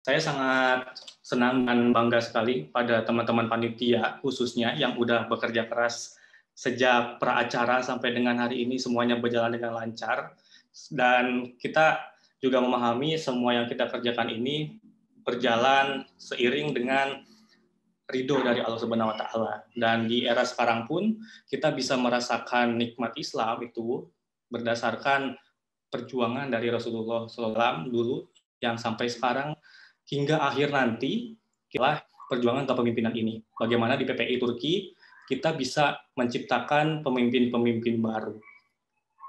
Saya sangat senang dan bangga sekali pada teman-teman panitia khususnya yang udah bekerja keras sejak pra-acara sampai dengan hari ini semuanya berjalan dengan lancar. Dan kita juga memahami semua yang kita kerjakan ini berjalan seiring dengan ridho dari Allah Subhanahu wa Ta'ala. Dan di era sekarang pun kita bisa merasakan nikmat Islam itu berdasarkan perjuangan dari Rasulullah SAW dulu yang sampai sekarang hingga akhir nanti adalah perjuangan kepemimpinan ini. Bagaimana di PPI Turki kita bisa menciptakan pemimpin-pemimpin baru.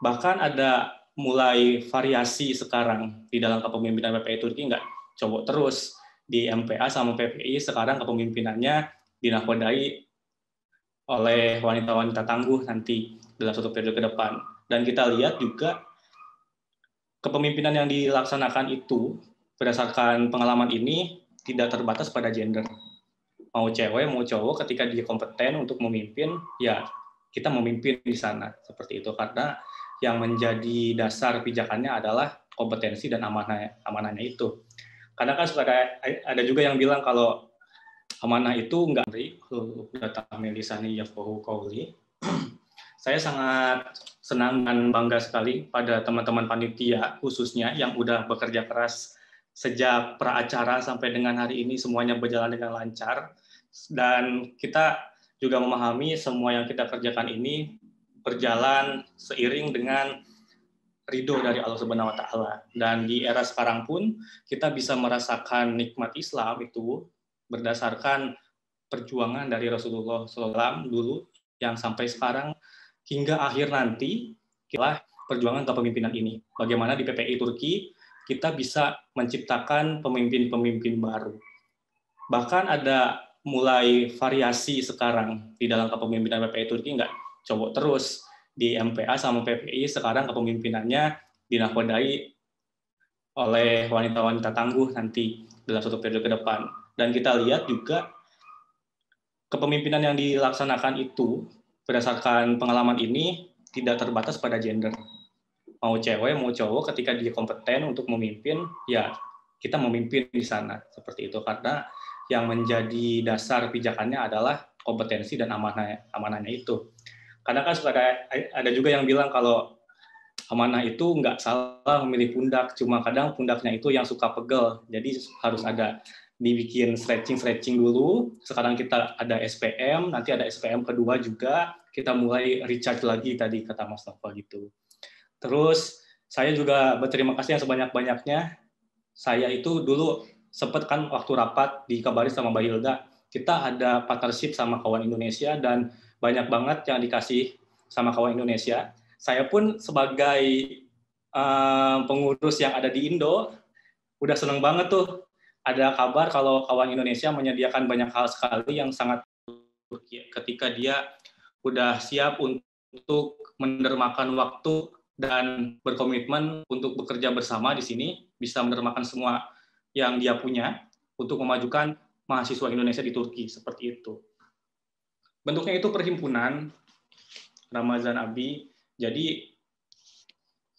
Bahkan ada mulai variasi sekarang di dalam kepemimpinan PPI Turki, nggak cowok terus. Di MPA sama PPI sekarang kepemimpinannya dinakodai oleh wanita-wanita tangguh nanti dalam satu periode ke depan. Dan kita lihat juga kepemimpinan yang dilaksanakan itu berdasarkan pengalaman ini tidak terbatas pada gender. Mau cewek, mau cowok, ketika dia kompeten untuk memimpin, ya kita memimpin di sana. Seperti itu. Karena yang menjadi dasar pijakannya adalah kompetensi dan amanahnya itu. Karena kan ada juga yang bilang kalau amanah itu enggak Saya sangat senang dan bangga sekali pada teman-teman panitia khususnya yang udah bekerja keras sejak pra-acara sampai dengan hari ini semuanya berjalan dengan lancar. Dan kita juga memahami semua yang kita kerjakan ini berjalan seiring dengan ridho dari Allah Subhanahu wa Ta'ala. Dan di era sekarang pun kita bisa merasakan nikmat Islam itu berdasarkan perjuangan dari Rasulullah SAW dulu yang sampai sekarang hingga akhir nanti adalah perjuangan kepemimpinan ini. Bagaimana di PPI Turki kita bisa menciptakan pemimpin-pemimpin baru. Bahkan ada mulai variasi sekarang di dalam kepemimpinan PPI Turki, nggak cowok terus. Di MPA sama PPI sekarang kepemimpinannya dinakodai oleh wanita-wanita tangguh nanti dalam satu periode ke depan. Dan kita lihat juga kepemimpinan yang dilaksanakan itu berdasarkan pengalaman ini tidak terbatas pada gender. Mau cewek, mau cowok, ketika dia kompeten untuk memimpin, ya kita memimpin di sana. Seperti itu. Karena yang menjadi dasar pijakannya adalah kompetensi dan amanahnya itu. Karena kan ada juga yang bilang kalau amanah itu nggak salah memilih pundak, cuma kadang pundaknya itu yang suka pegel. Jadi harus ada dibikin stretching dulu. Sekarang kita ada SPM, nanti ada SPM kedua juga. Kita mulai recharge lagi tadi kata Mas Nova gitu. Terus saya juga berterima kasih yang sebanyak-banyaknya. Saya itu dulu sempat kan waktu rapat dikabari sama Mbak Hilda, kita ada partnership sama kawan Indonesia dan banyak banget yang dikasih sama kawan Indonesia. Saya pun sebagai pengurus yang ada di Indo, udah seneng banget tuh ada kabar kalau kawan Indonesia menyediakan banyak hal sekali yang sangat ketika dia udah siap untuk mendermakan waktu dan berkomitmen untuk bekerja bersama di sini, bisa mendermakan semua yang dia punya untuk memajukan mahasiswa Indonesia di Turki, seperti itu. Bentuknya itu perhimpunan Ramazan Abi. Jadi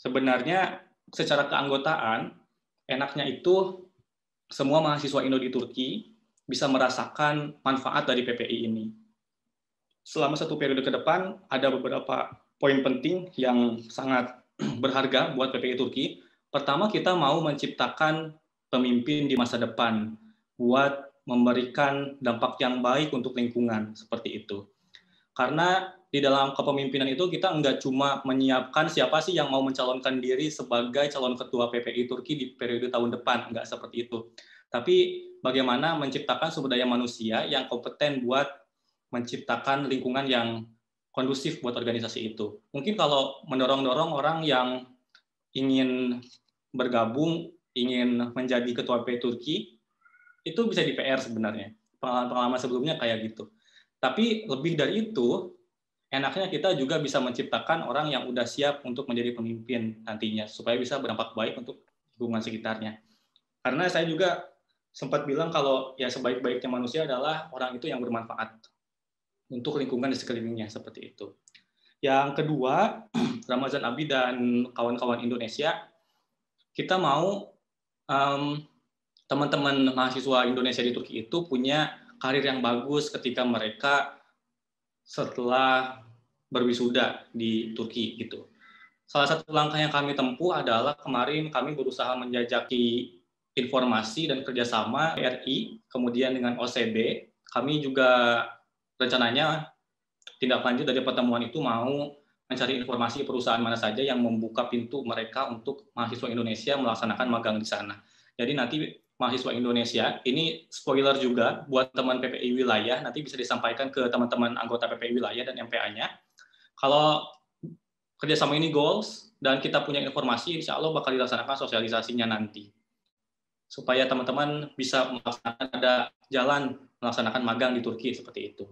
sebenarnya secara keanggotaan, enaknya itu semua mahasiswa Indo di Turki bisa merasakan manfaat dari PPI ini. Selama satu periode ke depan, ada beberapa poin penting yang sangat berharga buat PPI Turki. Pertama, kita mau menciptakan pemimpin di masa depan buat memberikan dampak yang baik untuk lingkungan, seperti itu. Karena di dalam kepemimpinan itu kita nggak cuma menyiapkan siapa sih yang mau mencalonkan diri sebagai calon ketua PPI Turki di periode tahun depan, nggak seperti itu. Tapi bagaimana menciptakan sumber daya manusia yang kompeten buat menciptakan lingkungan yang kondusif buat organisasi itu. Mungkin kalau mendorong-dorong orang yang ingin bergabung, ingin menjadi ketua PPI Turki, itu bisa di PR sebenarnya. Pengalaman sebelumnya kayak gitu. Tapi lebih dari itu, enaknya kita juga bisa menciptakan orang yang udah siap untuk menjadi pemimpin nantinya, supaya bisa berdampak baik untuk lingkungan sekitarnya. Karena saya juga sempat bilang kalau ya sebaik-baiknya manusia adalah orang itu yang bermanfaat untuk lingkungan di sekelilingnya, seperti itu. Yang kedua, Ramazan Abi dan kawan-kawan Indonesia, kita mau teman-teman mahasiswa Indonesia di Turki itu punya karir yang bagus ketika mereka setelah berwisuda di Turki gitu. Salah satu langkah yang kami tempuh adalah kemarin kami berusaha menjajaki informasi dan kerjasama RI, kemudian dengan OCB. Kami juga rencananya tindak lanjut dari pertemuan itu mau mencari informasi perusahaan mana saja yang membuka pintu mereka untuk mahasiswa Indonesia melaksanakan magang di sana. Jadi nanti mahasiswa Indonesia, ini spoiler juga buat teman PPI wilayah, nanti bisa disampaikan ke teman-teman anggota PPI wilayah dan MPA-nya. Kalau kerjasama ini goals dan kita punya informasi, insya Allah bakal dilaksanakan sosialisasinya nanti. Supaya teman-teman bisa melaksanakan, ada jalan melaksanakan magang di Turki seperti itu.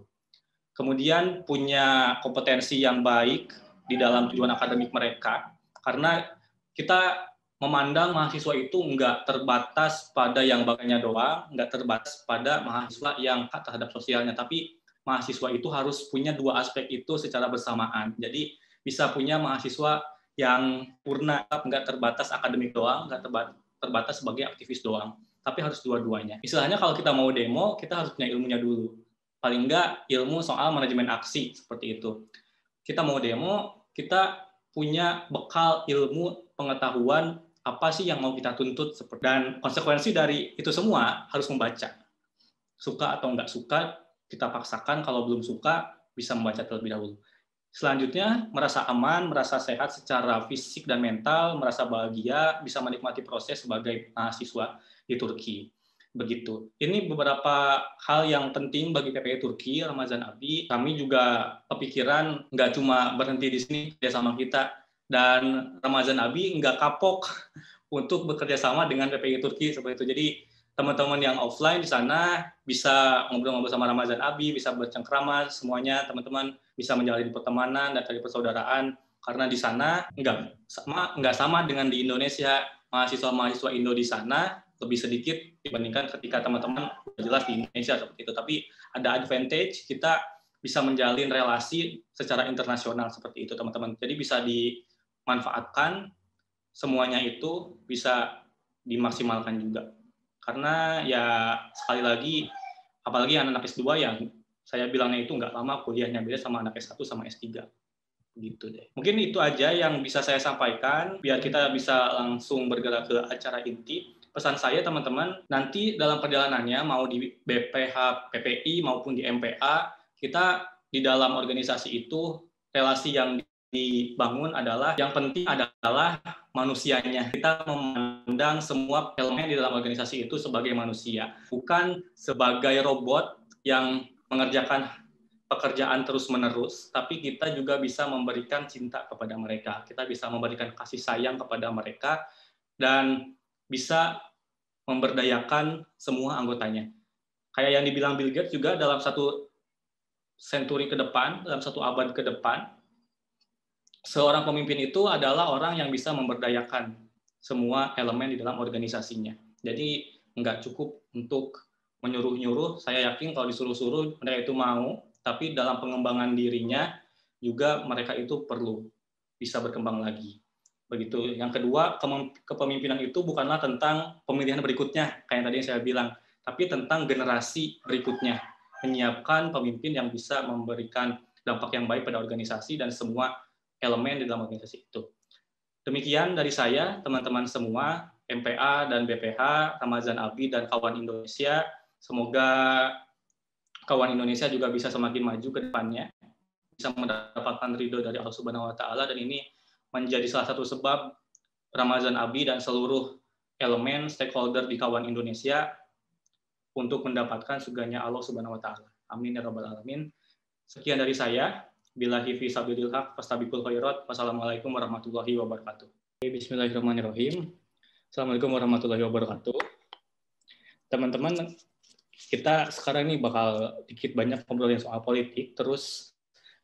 Kemudian punya kompetensi yang baik di dalam tujuan akademik mereka, karena kita memandang mahasiswa itu nggak terbatas pada yang bagainya doang, nggak terbatas pada mahasiswa yang terhadap sosialnya, tapi mahasiswa itu harus punya dua aspek itu secara bersamaan. Jadi bisa punya mahasiswa yang purna, nggak terbatas akademik doang, nggak terbatas sebagai aktivis doang, tapi harus dua-duanya. Istilahnya kalau kita mau demo, kita harus punya ilmunya dulu. Paling nggak ilmu soal manajemen aksi, seperti itu. Kita mau demo, kita punya bekal ilmu, pengetahuan, apa sih yang mau kita tuntut, dan konsekuensi dari itu semua harus membaca. Suka atau nggak suka, kita paksakan, kalau belum suka, bisa membaca terlebih dahulu. Selanjutnya, merasa aman, merasa sehat secara fisik dan mental, merasa bahagia, bisa menikmati proses sebagai mahasiswa di Turki. Begitu. Ini beberapa hal yang penting bagi PPI Turki, Ramazan Abi. Kami juga kepikiran nggak cuma berhenti di sini kerjasama kita, dan Ramazan Abi nggak kapok untuk bekerja sama dengan PPI Turki seperti itu. Jadi teman-teman yang offline di sana bisa ngobrol-ngobrol sama Ramazan Abi, bisa bercengkrama semuanya, teman-teman bisa menjalin pertemanan dan tali persaudaraan, karena di sana nggak sama dengan di Indonesia. Mahasiswa-mahasiswa Indo di sana lebih sedikit dibandingkan ketika teman-teman jelas di Indonesia seperti itu. Tapi ada advantage, kita bisa menjalin relasi secara internasional seperti itu, teman-teman. Jadi bisa dimanfaatkan, semuanya itu bisa dimaksimalkan juga. Karena ya sekali lagi, apalagi anak S2 yang saya bilangnya itu nggak lama kuliahnya, beda sama anak S1 sama S3. Gitu deh. Mungkin itu aja yang bisa saya sampaikan, biar kita bisa langsung bergerak ke acara inti. Pesan saya teman-teman, nanti dalam perjalanannya mau di BPH PPI maupun di MPA, kita di dalam organisasi itu relasi yang dibangun adalah, yang penting adalah manusianya. Kita memandang semua elemen di dalam organisasi itu sebagai manusia, bukan sebagai robot yang mengerjakan pekerjaan terus-menerus, tapi kita juga bisa memberikan cinta kepada mereka. Kita bisa memberikan kasih sayang kepada mereka, dan bisa memberdayakan semua anggotanya. Kayak yang dibilang Bill Gates juga, dalam satu century ke depan, dalam satu abad ke depan, seorang pemimpin itu adalah orang yang bisa memberdayakan semua elemen di dalam organisasinya. Jadi nggak cukup untuk menyuruh-nyuruh. Saya yakin kalau disuruh-suruh mereka itu mau, tapi dalam pengembangan dirinya juga mereka itu perlu bisa berkembang lagi. Begitu. Yang kedua, kepemimpinan itu bukanlah tentang pemilihan berikutnya, kayak yang tadi saya bilang, tapi tentang generasi berikutnya. Menyiapkan pemimpin yang bisa memberikan dampak yang baik pada organisasi dan semua elemen di dalam organisasi itu. Demikian dari saya, teman-teman semua, MPA dan BPH, Ramazan Abi dan kawan Indonesia. Semoga kawan Indonesia juga bisa semakin maju ke depannya, bisa mendapatkan ridho dari Allah Subhanahu wa Ta'ala, dan ini menjadi salah satu sebab Ramazan Abi dan seluruh elemen stakeholder di kawan Indonesia untuk mendapatkan surganya Allah Subhanahu wa Ta'ala. Amin ya rabbal alamin. Sekian dari saya. Billahi fi sabilil haq fastabiqul khairat. Wassalamualaikum warahmatullahi wabarakatuh. Bismillahirrahmanirrahim. Assalamualaikum warahmatullahi wabarakatuh. Teman-teman, kita sekarang ini bakal dikit banyak ngobrolin soal politik, terus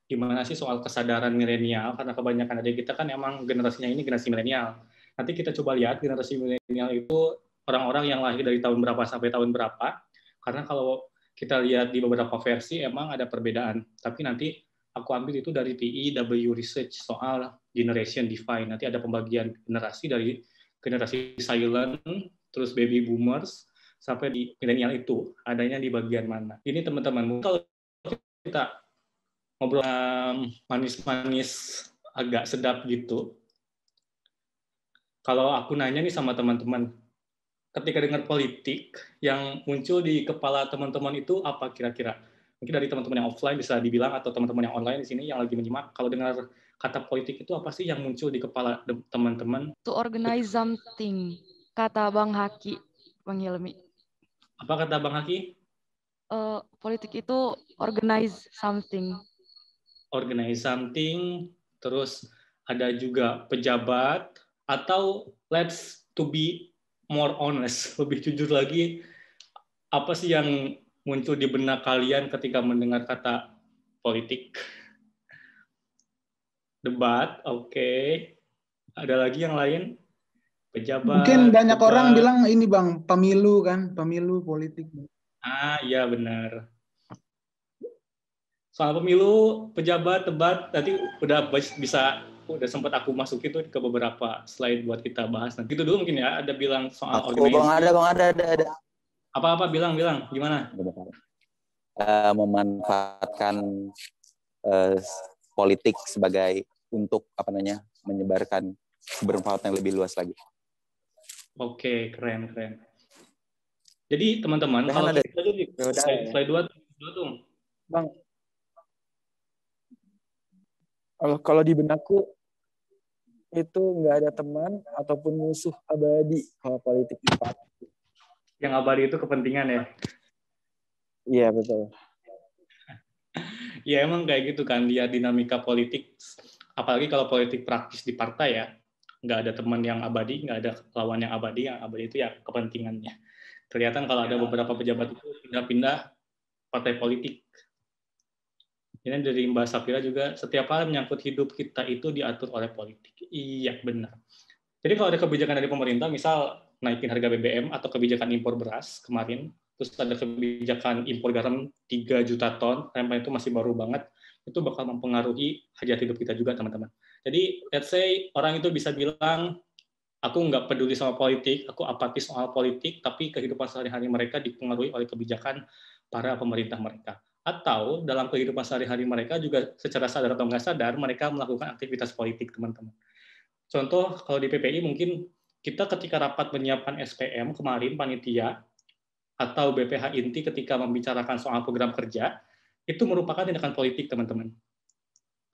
gimana sih soal kesadaran milenial, karena kebanyakan dari kita kan emang generasinya ini generasi milenial. Nanti kita coba lihat generasi milenial itu orang-orang yang lahir dari tahun berapa sampai tahun berapa, karena kalau kita lihat di beberapa versi emang ada perbedaan, tapi nanti aku ambil itu dari TEW Research soal generation divide. Nanti ada pembagian generasi dari generasi silent, terus baby boomers, sampai di milenial itu adanya di bagian mana. Ini teman-teman, kalau kita ngobrol manis-manis agak sedap gitu, kalau aku nanya nih sama teman-teman, ketika dengar politik, yang muncul di kepala teman-teman itu apa kira-kira? Mungkin dari teman-teman yang offline bisa dibilang, atau teman-teman yang online di sini yang lagi menyimak, kalau dengar kata politik itu apa sih yang muncul di kepala teman-teman? To organize something, kata Bang Haki, Bang Hilmi. Apa kata Bang Haki? Politik itu organize something. Organize something, terus ada juga pejabat, atau let's to be more honest, lebih jujur lagi, apa sih yang muncul di benak kalian ketika mendengar kata politik? Debat, oke. Ada lagi yang lain? Pejabat, mungkin banyak debat. orang bilang ini Bang, pemilu kan, pemilu politik. Iya benar. Soal pemilu, pejabat, debat, tadi udah sempat aku masukin tuh ke beberapa slide buat kita bahas. Nanti itu dulu mungkin ya, ada bilang soal organisasi. Bang, ada. Apa bilang, gimana? Memanfaatkan politik sebagai untuk menyebarkan bermanfaat yang lebih luas lagi. Oke, keren. Jadi teman-teman, kalau kita di slide 2 tuh. Bang, kalau di benakku itu nggak ada teman ataupun musuh abadi kalau politik. Yang abadi itu kepentingan ya? Iya, betul. Ya emang kayak gitu kan, dia dinamika politik, apalagi kalau politik praktis di partai ya, nggak ada teman yang abadi, nggak ada lawan yang abadi itu ya kepentingannya. Kelihatan kalau ada beberapa pejabat itu pindah-pindah partai politik. Ini dari Mbak Safira juga, setiap hal menyangkut hidup kita itu diatur oleh politik. Iya, benar. Jadi kalau ada kebijakan dari pemerintah, misal naikin harga BBM atau kebijakan impor beras kemarin, terus ada kebijakan impor garam 3 juta ton, rempah itu masih baru banget, itu bakal mempengaruhi hajat hidup kita juga, teman-teman. Jadi, let's say, orang itu bisa bilang, aku nggak peduli sama politik, aku apatis soal politik, tapi kehidupan sehari-hari mereka dipengaruhi oleh kebijakan para pemerintah mereka. Atau dalam kehidupan sehari-hari mereka juga secara sadar atau nggak sadar, mereka melakukan aktivitas politik, teman-teman. Contoh, kalau di PPI mungkin kita ketika rapat menyiapkan SPM kemarin, panitia, atau BPH inti ketika membicarakan soal program kerja, itu merupakan tindakan politik, teman-teman.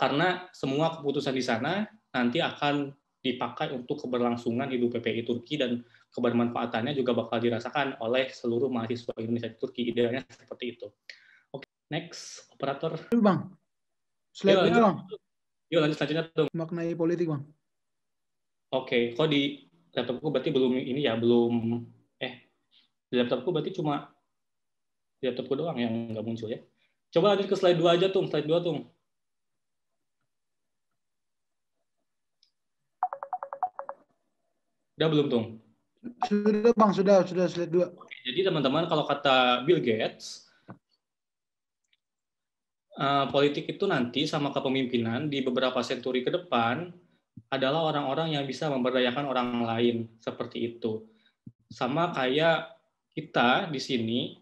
Karena semua keputusan di sana nanti akan dipakai untuk keberlangsungan hidup PPI Turki, dan kebermanfaatannya juga bakal dirasakan oleh seluruh mahasiswa Indonesia di Turki. Idealnya seperti itu. Oke, next, operator. Bang, slide-nya Bang. Yuk lanjut selanjutnya dong. Maknai politik Bang. Oke, kok di laptopku berarti belum ini ya, di laptopku berarti cuma di laptopku doang yang nggak muncul ya. Coba lanjut ke slide 2 aja tuh, slide 2 tuh. Udah belum tuh? Sudah Bang, sudah slide 2. Oke, jadi teman-teman, kalau kata Bill Gates, politik itu nanti sama kepemimpinan di beberapa senturi ke depan adalah orang-orang yang bisa memberdayakan orang lain, seperti itu. Sama kayak kita di sini,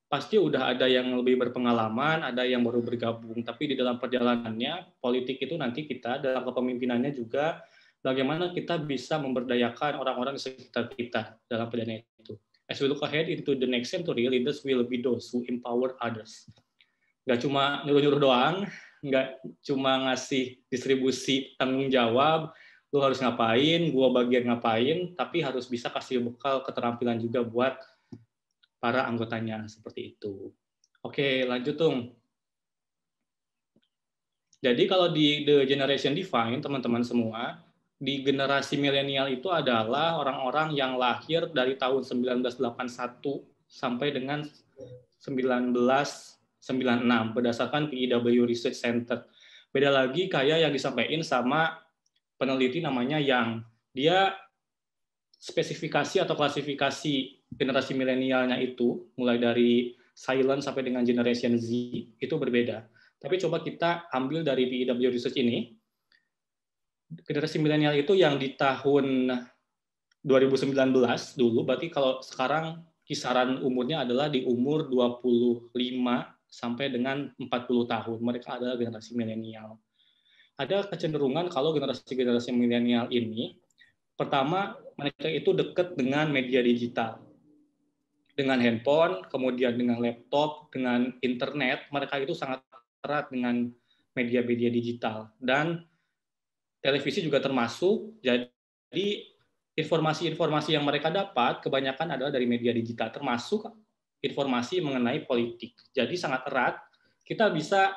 pasti udah ada yang lebih berpengalaman, ada yang baru bergabung, tapi di dalam perjalanannya, politik itu nanti kita, dalam kepemimpinannya juga, bagaimana kita bisa memberdayakan orang-orang di sekitar kita dalam perjalanan itu. As we look ahead into the next century, leaders will be those who empower others. Nggak cuma nyuruh-nyuruh doang, nggak cuma ngasih distribusi tanggung jawab, lu harus ngapain, gua bagian ngapain, tapi harus bisa kasih bekal keterampilan juga buat para anggotanya, seperti itu. Oke, lanjut dong. Jadi kalau di The Generation Divine, teman-teman semua, di generasi milenial itu adalah orang-orang yang lahir dari tahun 1981 sampai dengan 1996 berdasarkan PEW Research Center. Beda lagi kayak yang disampaikan sama peneliti namanya Yang. Dia spesifikasi atau klasifikasi generasi milenialnya itu, mulai dari silent sampai dengan generation Z, itu berbeda. Tapi coba kita ambil dari PEW Research ini, generasi milenial itu yang di tahun 2019 dulu, berarti kalau sekarang kisaran umurnya adalah di umur 25 sampai dengan 40 tahun. Mereka adalah generasi milenial. Ada kecenderungan kalau generasi-generasi milenial ini, pertama, mereka itu dekat dengan media digital. Dengan handphone, kemudian dengan laptop, dengan internet, mereka itu sangat erat dengan media-media digital. Dan televisi juga termasuk, jadi informasi-informasi yang mereka dapat kebanyakan adalah dari media digital, termasuk informasi mengenai politik. Jadi sangat erat, kita bisa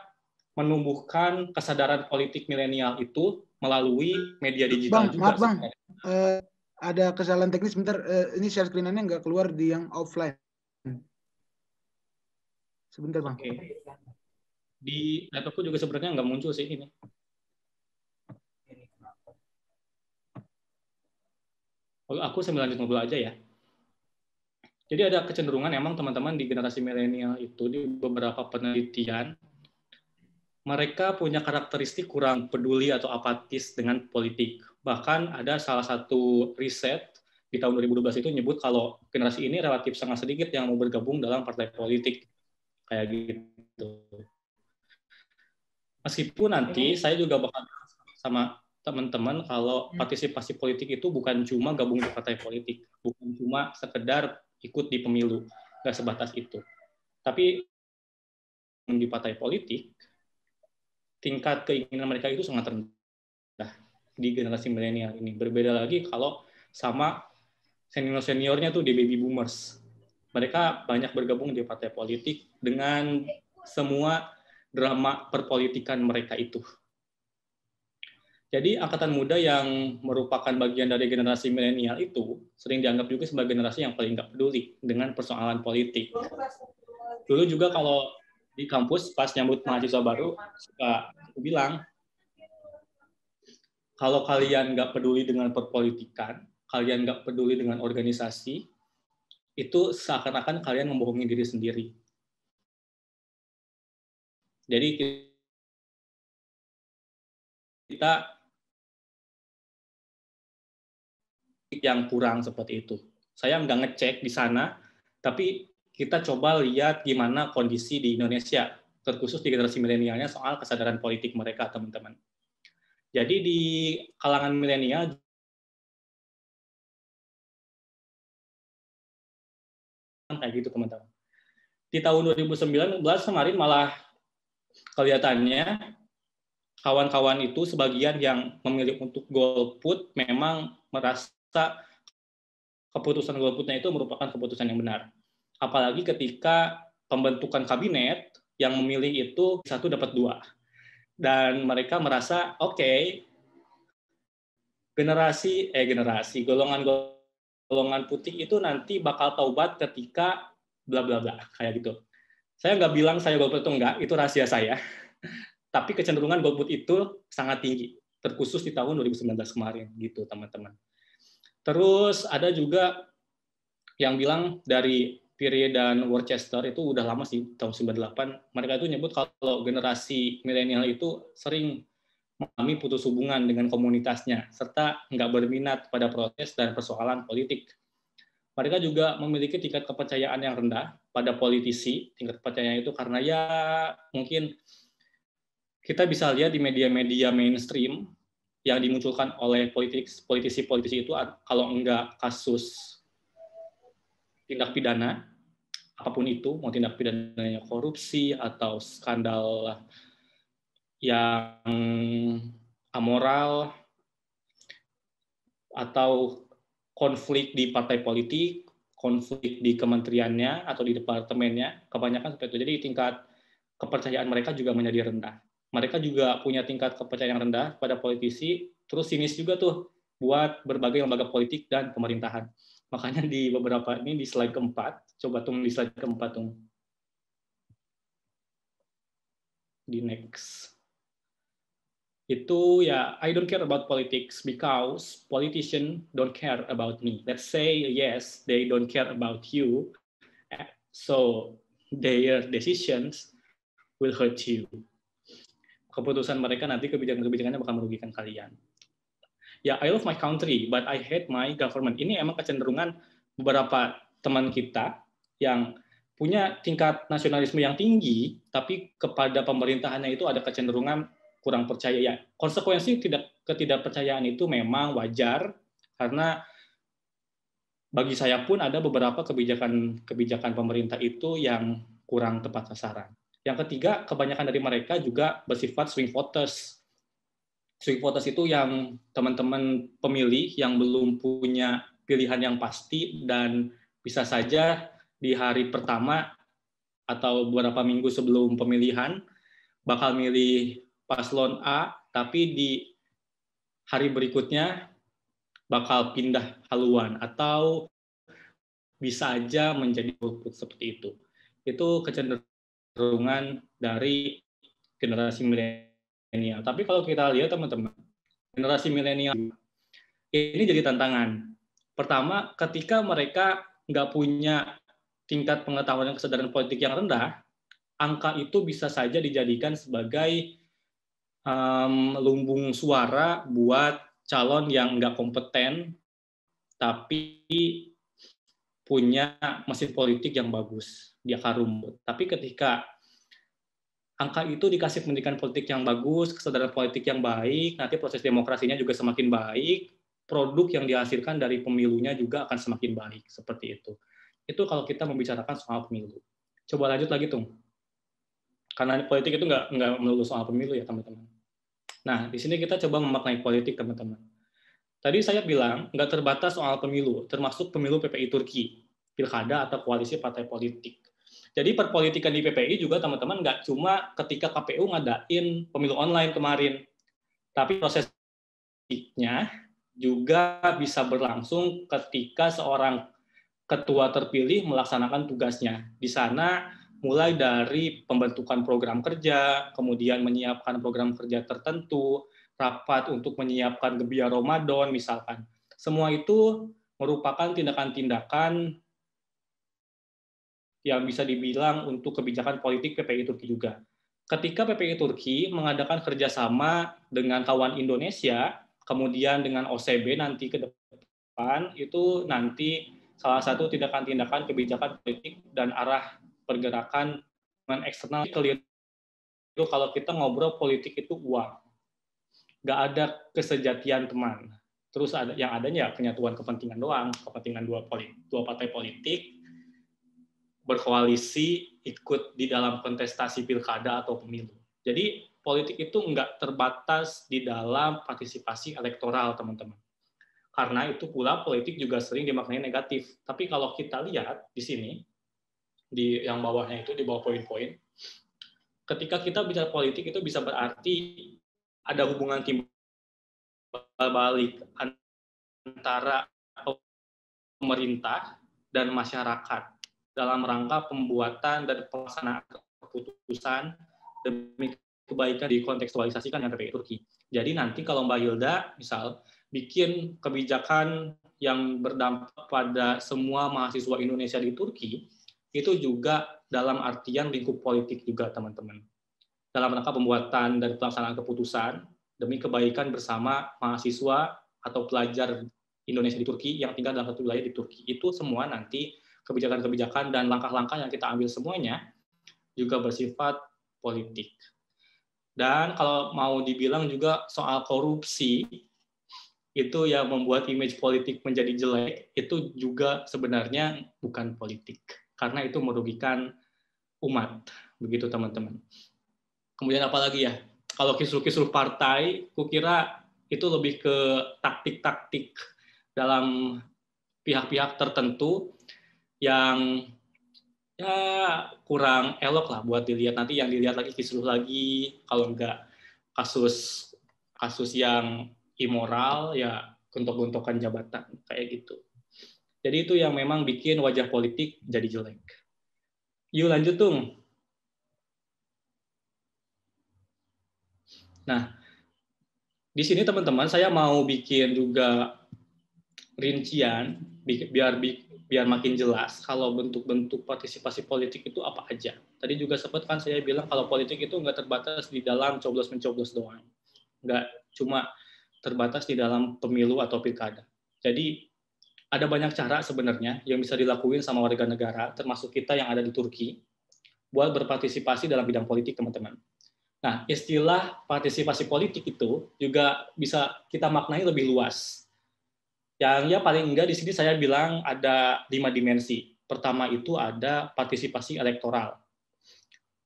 menumbuhkan kesadaran politik milenial itu melalui media digital juga. Maaf Bang, ada kesalahan teknis bentar. Ini share screen-nya nggak keluar di yang offline. Sebentar Bang. Oke. Di laptopku juga sebenarnya nggak muncul sih ini. Aku sambil lanjut ngobrol aja ya. Jadi ada kecenderungan emang teman-teman di generasi milenial itu di beberapa penelitian mereka punya karakteristik kurang peduli atau apatis dengan politik. Bahkan ada salah satu riset di tahun 2012 itu nyebut kalau generasi ini relatif sangat sedikit yang mau bergabung dalam partai politik kayak gitu. Meskipun nanti saya juga bakal sama teman-teman kalau partisipasi politik itu bukan cuma gabung di partai politik, bukan cuma sekedar ikut di pemilu, nggak sebatas itu. Tapi di partai politik, tingkat keinginan mereka itu sangat rendah di generasi milenial ini. Berbeda lagi kalau sama senior-seniornya tuh di baby boomers. Mereka banyak bergabung di partai politik dengan semua drama perpolitikan mereka itu. Jadi angkatan muda yang merupakan bagian dari generasi milenial itu sering dianggap juga sebagai generasi yang paling nggak peduli dengan persoalan politik. Dulu juga kalau di kampus pas nyambut mahasiswa baru suka aku bilang, kalau kalian nggak peduli dengan perpolitikan, kalian nggak peduli dengan organisasi, itu seakan-akan kalian membohongi diri sendiri. Jadi kita yang kurang seperti itu. Saya nggak ngecek di sana, tapi kita coba lihat gimana kondisi di Indonesia, terkhusus di generasi milenialnya soal kesadaran politik mereka, teman-teman. Jadi di kalangan milenial kayak gitu, teman-teman. Di tahun 2019 kemarin malah kelihatannya kawan-kawan itu sebagian yang memilih untuk golput memang merasa keputusan golputnya itu merupakan keputusan yang benar. Apalagi ketika pembentukan kabinet yang memilih itu satu dapat dua. Dan mereka merasa oke, golongan putih itu nanti bakal taubat ketika bla bla bla kayak gitu. Saya nggak bilang saya golput itu enggak, itu rahasia saya. Tapi kecenderungan golput itu sangat tinggi, terkhusus di tahun 2019 kemarin gitu, teman-teman. Terus ada juga yang bilang dari Peary dan Worcester itu udah lama sih, tahun 98. Mereka itu nyebut kalau generasi milenial itu sering mengalami putus hubungan dengan komunitasnya, serta nggak berminat pada proses dan persoalan politik. Mereka juga memiliki tingkat kepercayaan yang rendah pada politisi. Tingkat kepercayaan itu karena ya mungkin kita bisa lihat di media-media mainstream yang dimunculkan oleh politisi-politisi itu, kalau enggak kasus tindak pidana, apapun itu, mau tindak pidananya korupsi atau skandal yang amoral, atau konflik di partai politik, konflik di kementeriannya atau di departemennya, kebanyakan seperti itu. Jadi tingkat kepercayaan mereka juga menjadi rendah. Mereka juga punya tingkat kepercayaan yang rendah pada politisi, terus sinis juga tuh buat berbagai lembaga politik dan pemerintahan. Makanya di beberapa ini di slide keempat, coba tunggu di slide keempat tuh. Di next. Itu ya, I don't care about politics because politicians don't care about me. Let's say yes, they don't care about you, so their decisions will hurt you. Keputusan mereka nanti, kebijakan-kebijakannya bakal merugikan kalian. Ya, I love my country, but I hate my government. Ini emang kecenderungan beberapa teman kita yang punya tingkat nasionalisme yang tinggi, tapi kepada pemerintahannya itu ada kecenderungan kurang percaya. Ya, konsekuensi ketidakpercayaan itu memang wajar, karena bagi saya pun ada beberapa kebijakan pemerintah itu yang kurang tepat sasaran. Yang ketiga, kebanyakan dari mereka juga bersifat swing voters. Swing voters itu yang teman-teman pemilih yang belum punya pilihan yang pasti dan bisa saja di hari pertama atau beberapa minggu sebelum pemilihan bakal milih paslon A, tapi di hari berikutnya bakal pindah haluan atau bisa aja menjadi golput seperti itu. Itu kecenderungan dari generasi milenial. Tapi kalau kita lihat teman-teman, generasi milenial ini jadi tantangan. Pertama, ketika mereka nggak punya tingkat pengetahuan dan kesadaran politik yang rendah, angka itu bisa saja dijadikan sebagai lumbung suara buat calon yang nggak kompeten, tapi punya mesin politik yang bagus di akar rumput. Tapi ketika angka itu dikasih pendidikan politik yang bagus, kesadaran politik yang baik, nanti proses demokrasinya juga semakin baik, produk yang dihasilkan dari pemilunya juga akan semakin baik, seperti itu. Itu kalau kita membicarakan soal pemilu. Coba lanjut lagi, Tung. Karena politik itu nggak melulu soal pemilu ya, teman-teman. Nah, di sini kita coba memaknai politik, teman-teman. Tadi saya bilang nggak terbatas soal pemilu, termasuk pemilu PPI Turki, pilkada atau koalisi partai politik. Jadi perpolitikan di PPI juga, teman-teman, nggak cuma ketika KPU ngadain pemilu online kemarin, tapi prosesnya juga bisa berlangsung ketika seorang ketua terpilih melaksanakan tugasnya. Di sana mulai dari pembentukan program kerja, kemudian menyiapkan program kerja tertentu, rapat untuk menyiapkan gebiar Ramadan misalkan. Semua itu merupakan tindakan-tindakan yang bisa dibilang untuk kebijakan politik PPI Turki juga. Ketika PPI Turki mengadakan kerjasama dengan kawan Indonesia, kemudian dengan OCB nanti ke depan, itu nanti salah satu tindakan-tindakan kebijakan politik dan arah pergerakan eksternal keliru kalau kita ngobrol politik itu uang. Nggak ada kesejatian teman. Terus ada yang adanya penyatuan kepentingan doang, kepentingan dua partai politik berkoalisi ikut di dalam kontestasi pilkada atau pemilu. Jadi politik itu nggak terbatas di dalam partisipasi elektoral, teman-teman. Karena itu pula politik juga sering dimaknai negatif. Tapi kalau kita lihat di sini, di yang bawahnya itu, di bawah poin-poin, ketika kita bicara politik itu bisa berarti ada hubungan timbal balik antara pemerintah dan masyarakat dalam rangka pembuatan dan pelaksanaan keputusan demi kebaikan dikontekstualisasikan dengan PPI Turki. Jadi nanti kalau Mbak Hilda misal bikin kebijakan yang berdampak pada semua mahasiswa Indonesia di Turki, itu juga dalam artian lingkup politik juga, teman-teman. Dalam rangka pembuatan dan pelaksanaan keputusan demi kebaikan bersama mahasiswa atau pelajar Indonesia di Turki yang tinggal dalam satu wilayah di Turki. Itu semua nanti kebijakan-kebijakan dan langkah-langkah yang kita ambil semuanya juga bersifat politik. Dan kalau mau dibilang juga soal korupsi, itu yang membuat image politik menjadi jelek, itu juga sebenarnya bukan politik. Karena itu merugikan umat. Begitu, teman-teman. Kemudian apa lagi ya? Kalau kisruh-kisruh partai, kukira itu lebih ke taktik-taktik dalam pihak-pihak tertentu yang ya kurang elok lah buat dilihat. Nanti yang dilihat lagi kisruh lagi, kalau enggak kasus yang immoral, ya gontok-gontokan jabatan kayak gitu. Jadi itu yang memang bikin wajah politik jadi jelek. Yuk lanjut, Tung. Nah, di sini teman-teman saya mau bikin juga rincian biar makin jelas kalau bentuk-bentuk partisipasi politik itu apa aja. Tadi juga sempat kan saya bilang kalau politik itu nggak terbatas di dalam coblos-mencoblos doang. Nggak cuma terbatas di dalam pemilu atau pilkada. Jadi ada banyak cara sebenarnya yang bisa dilakuin sama warga negara, termasuk kita yang ada di Turki, buat berpartisipasi dalam bidang politik, teman-teman. Nah, istilah partisipasi politik itu juga bisa kita maknai lebih luas. Yang ya paling enggak di sini saya bilang ada 5 dimensi. Pertama itu ada partisipasi elektoral.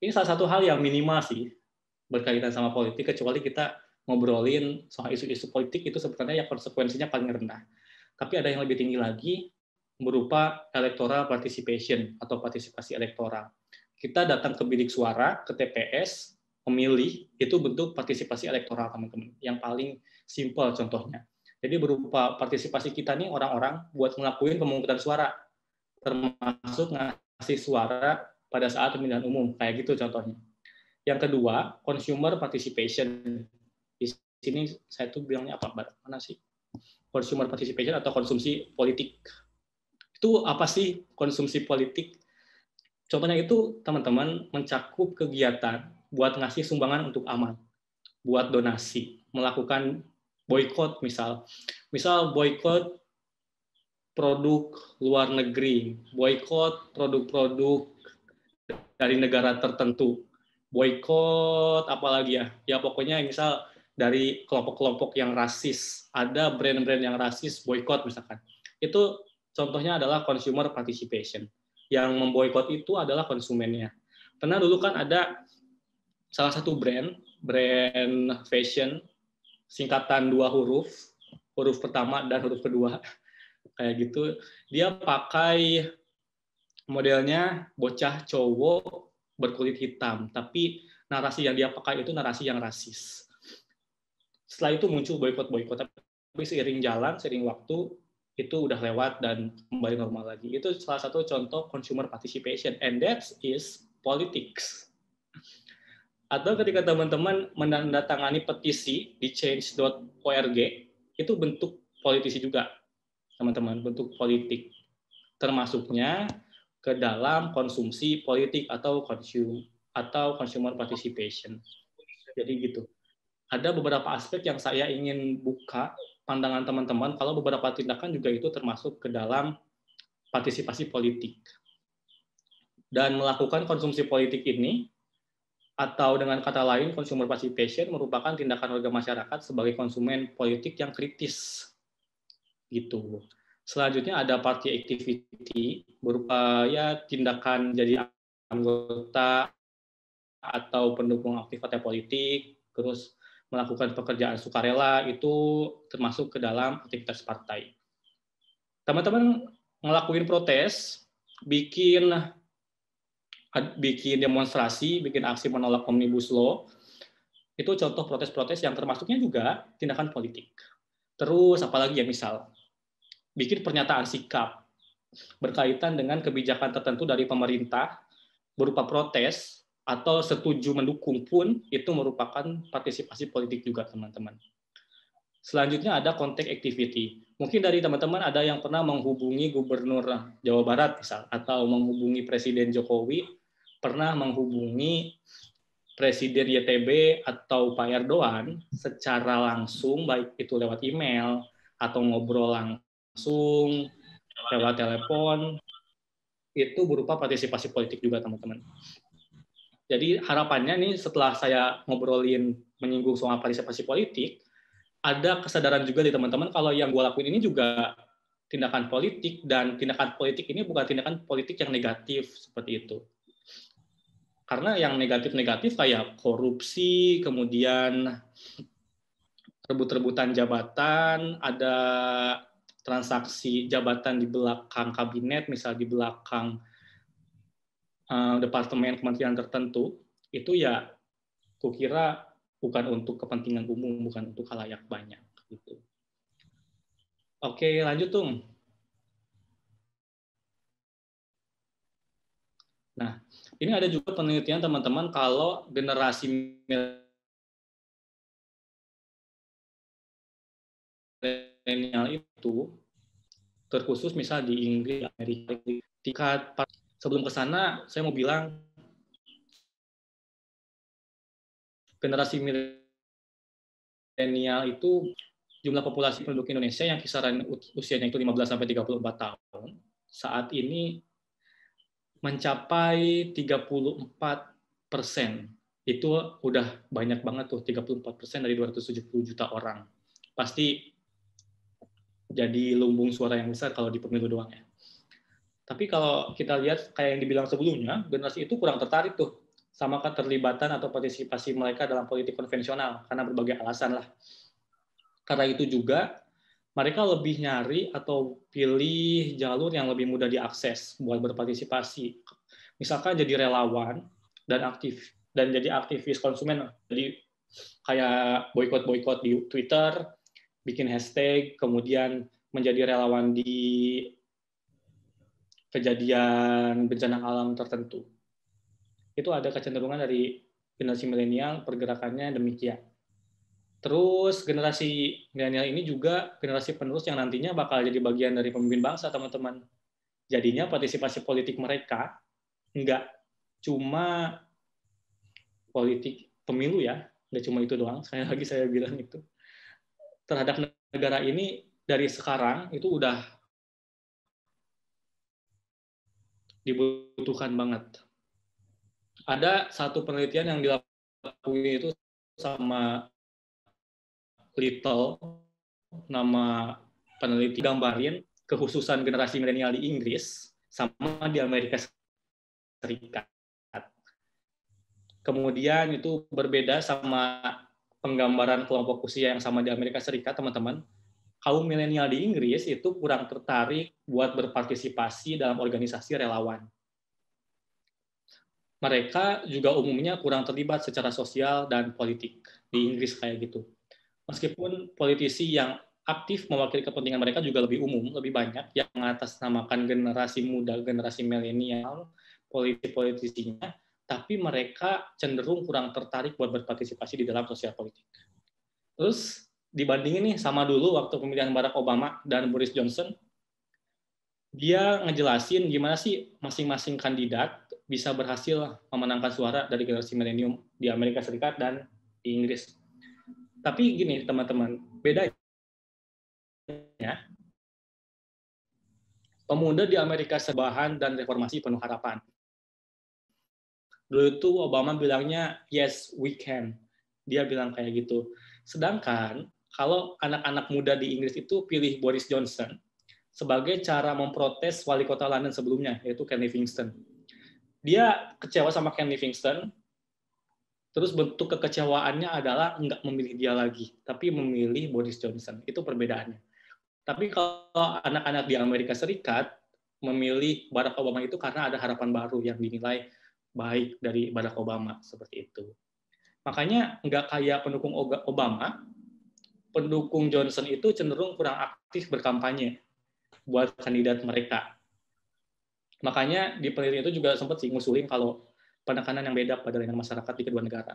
Ini salah satu hal yang minimal sih berkaitan sama politik, kecuali kita ngobrolin soal isu-isu politik itu sebenarnya ya konsekuensinya paling rendah. Tapi ada yang lebih tinggi lagi berupa electoral participation atau partisipasi elektoral. Kita datang ke bilik suara, ke TPS, memilih, itu bentuk partisipasi elektoral, teman-teman. Yang paling simpel contohnya. Jadi berupa partisipasi kita nih orang-orang buat ngelakuin pemungutan suara, termasuk ngasih suara pada saat pemilihan umum, kayak gitu contohnya. Yang kedua, consumer participation. Di sini saya tuh bilangnya apa? Mana sih? Consumer participation atau konsumsi politik. Itu apa sih konsumsi politik? Contohnya itu teman-teman mencakup kegiatan buat ngasih sumbangan untuk amal, buat donasi, melakukan boykot misal boykot produk luar negeri, boykot produk-produk dari negara tertentu, boykot apalagi ya pokoknya misal dari kelompok-kelompok yang rasis, ada brand-brand yang rasis, boykot misalkan. Itu contohnya adalah consumer participation. Yang memboikot itu adalah konsumennya. Pernah dulu kan ada salah satu brand fashion, singkatan 2 huruf pertama dan huruf kedua, kayak gitu. Dia pakai modelnya bocah cowok berkulit hitam, tapi narasi yang dia pakai itu narasi yang rasis. Setelah itu muncul boykot, tapi seiring jalan, seiring waktu, itu udah lewat dan kembali normal lagi. Itu salah satu contoh consumer participation, and that is politics. Atau ketika teman-teman menandatangani petisi di change.org, itu bentuk politisi juga, teman-teman, bentuk politik. Termasuknya ke dalam konsumsi politik atau consumer participation. Jadi gitu. Ada beberapa aspek yang saya ingin buka pandangan teman-teman kalau beberapa tindakan juga itu termasuk ke dalam partisipasi politik. Dan melakukan konsumsi politik ini, atau dengan kata lain, consumer participation merupakan tindakan warga masyarakat sebagai konsumen politik yang kritis. Gitu. Selanjutnya ada party activity, berupa ya tindakan jadi anggota atau pendukung aktif partai politik, terus melakukan pekerjaan sukarela, itu termasuk ke dalam aktivitas partai. Teman-teman ngelakuin protes, bikin demonstrasi, bikin aksi menolak Omnibus Law, itu contoh protes-protes yang termasuknya juga tindakan politik. Terus apalagi ya, misal bikin pernyataan sikap berkaitan dengan kebijakan tertentu dari pemerintah berupa protes atau setuju mendukung pun itu merupakan partisipasi politik juga, teman-teman. Selanjutnya ada contact activity. Mungkin dari teman-teman ada yang pernah menghubungi Gubernur Jawa Barat misal, atau menghubungi Presiden Jokowi, pernah menghubungi Presiden YTB atau Pak Erdogan secara langsung, baik itu lewat email atau ngobrol langsung lewat telepon, itu berupa partisipasi politik juga, teman-teman. Jadi harapannya nih setelah saya ngobrolin menyinggung soal partisipasi politik, ada kesadaran juga di teman-teman kalau yang gue lakuin ini juga tindakan politik, dan tindakan politik ini bukan tindakan politik yang negatif seperti itu. Karena yang negatif-negatif kayak korupsi, kemudian rebut-rebutan jabatan, ada transaksi jabatan di belakang kabinet, misal di belakang departemen kementerian tertentu, itu ya kukira bukan untuk kepentingan umum, bukan untuk khalayak banyak gitu. Oke, lanjut Tung. Nah, ini ada juga penelitian teman-teman kalau generasi milenial itu terkhusus misal di Inggris, Amerika, tingkat. Sebelum ke sana, saya mau bilang generasi milenial itu jumlah populasi penduduk Indonesia yang kisaran usianya itu 15 sampai 34 tahun saat ini mencapai 34%. Itu udah banyak banget tuh, 34% dari 270 juta orang. Pasti jadi lumbung suara yang besar kalau di pemilu doang ya. Tapi kalau kita lihat kayak yang dibilang sebelumnya, generasi itu kurang tertarik tuh sama keterlibatan atau partisipasi mereka dalam politik konvensional karena berbagai alasan lah. Karena itu juga mereka lebih nyari atau pilih jalur yang lebih mudah diakses buat berpartisipasi. Misalkan jadi relawan dan jadi aktivis konsumen. Jadi kayak boikot di Twitter, bikin hashtag, kemudian menjadi relawan di kejadian bencana alam tertentu. Itu ada kecenderungan dari generasi milenial, pergerakannya demikian. Terus generasi milenial ini juga generasi penerus yang nantinya bakal jadi bagian dari pemimpin bangsa, teman-teman. Jadinya partisipasi politik mereka nggak cuma politik pemilu ya, nggak cuma itu doang. Sekali lagi saya bilang itu. Terhadap negara ini dari sekarang itu udah dibutuhkan banget. Ada satu penelitian yang dilakukan itu sama Little, nama peneliti, gambarin kekhususan generasi milenial di Inggris sama di Amerika Serikat. Kemudian itu berbeda sama penggambaran kelompok usia yang sama di Amerika Serikat, teman-teman. Kaum milenial di Inggris itu kurang tertarik buat berpartisipasi dalam organisasi relawan. Mereka juga umumnya kurang terlibat secara sosial dan politik di Inggris kayak gitu. Meskipun politisi yang aktif mewakili kepentingan mereka juga lebih umum, lebih banyak yang mengatasnamakan generasi muda, generasi milenial, politisinya, tapi mereka cenderung kurang tertarik buat berpartisipasi di dalam sosial politik. Terus dibandingin nih sama dulu waktu pemilihan Barack Obama dan Boris Johnson, dia ngejelasin gimana sih masing-masing kandidat bisa berhasil memenangkan suara dari generasi milenium di Amerika Serikat dan di Inggris. Tapi gini teman-teman, bedanya pemuda di Amerika Serikat dan reformasi penuh harapan. Dulu itu Obama bilangnya yes we can, dia bilang kayak gitu. Sedangkan kalau anak-anak muda di Inggris itu pilih Boris Johnson sebagai cara memprotes wali kota London sebelumnya, yaitu Ken Livingstone. Dia kecewa sama Ken Livingstone. Terus bentuk kekecewaannya adalah nggak memilih dia lagi, tapi memilih Boris Johnson. Itu perbedaannya. Tapi kalau anak-anak di Amerika Serikat memilih Barack Obama itu karena ada harapan baru yang dinilai baik dari Barack Obama, seperti itu. Makanya nggak kayak pendukung Obama, pendukung Johnson itu cenderung kurang aktif berkampanye buat kandidat mereka. Makanya di penelitian itu juga sempat sih ngusulin kalau penekanan yang beda pada layanan masyarakat di kedua negara.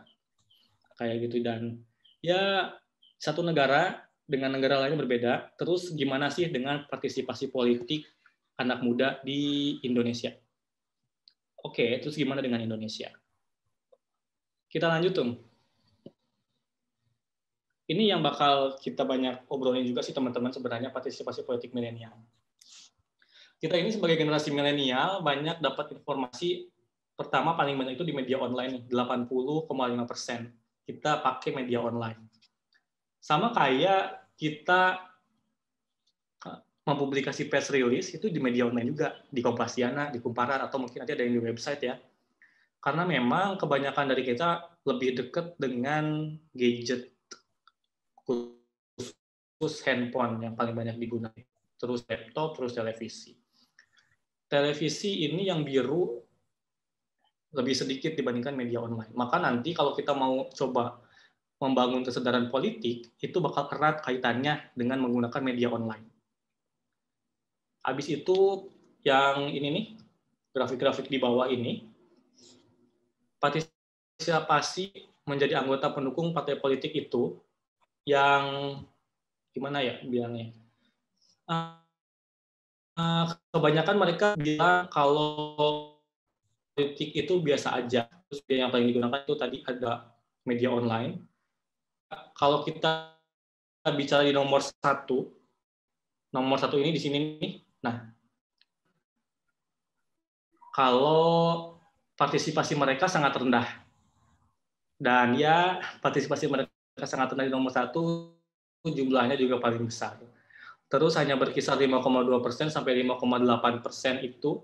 Kayak gitu. Dan ya satu negara dengan negara lain berbeda, terus gimana sih dengan partisipasi politik anak muda di Indonesia? Oke, terus gimana dengan Indonesia? Kita lanjut tuh. Ini yang bakal kita banyak obrolin juga sih teman-teman sebenarnya, partisipasi politik milenial. Kita ini sebagai generasi milenial banyak dapat informasi. Pertama paling banyak itu di media online, 80,5% kita pakai media online. Sama kayak kita mempublikasi press release itu di media online juga, di Kompasiana, di Kumparan, atau mungkin nanti ada yang di website ya. Karena memang kebanyakan dari kita lebih dekat dengan gadget, khusus handphone yang paling banyak digunakan, terus laptop, terus televisi. Televisi ini yang biru lebih sedikit dibandingkan media online. Maka nanti kalau kita mau coba membangun kesadaran politik, itu bakal erat kaitannya dengan menggunakan media online. Habis itu yang ini nih, grafik-grafik di bawah ini, partisipasi menjadi anggota pendukung partai politik itu yang gimana ya bilangnya? Kebanyakan mereka bilang kalau politik itu biasa aja. Terus yang paling digunakan itu tadi ada media online. Kalau kita bicara di nomor satu ini di sini nih. Nah, kalau partisipasi mereka sangat rendah, dan ya partisipasi mereka sangat rendah di nomor 1, jumlahnya juga paling besar. Terus hanya berkisar 5,2% sampai 5,8% itu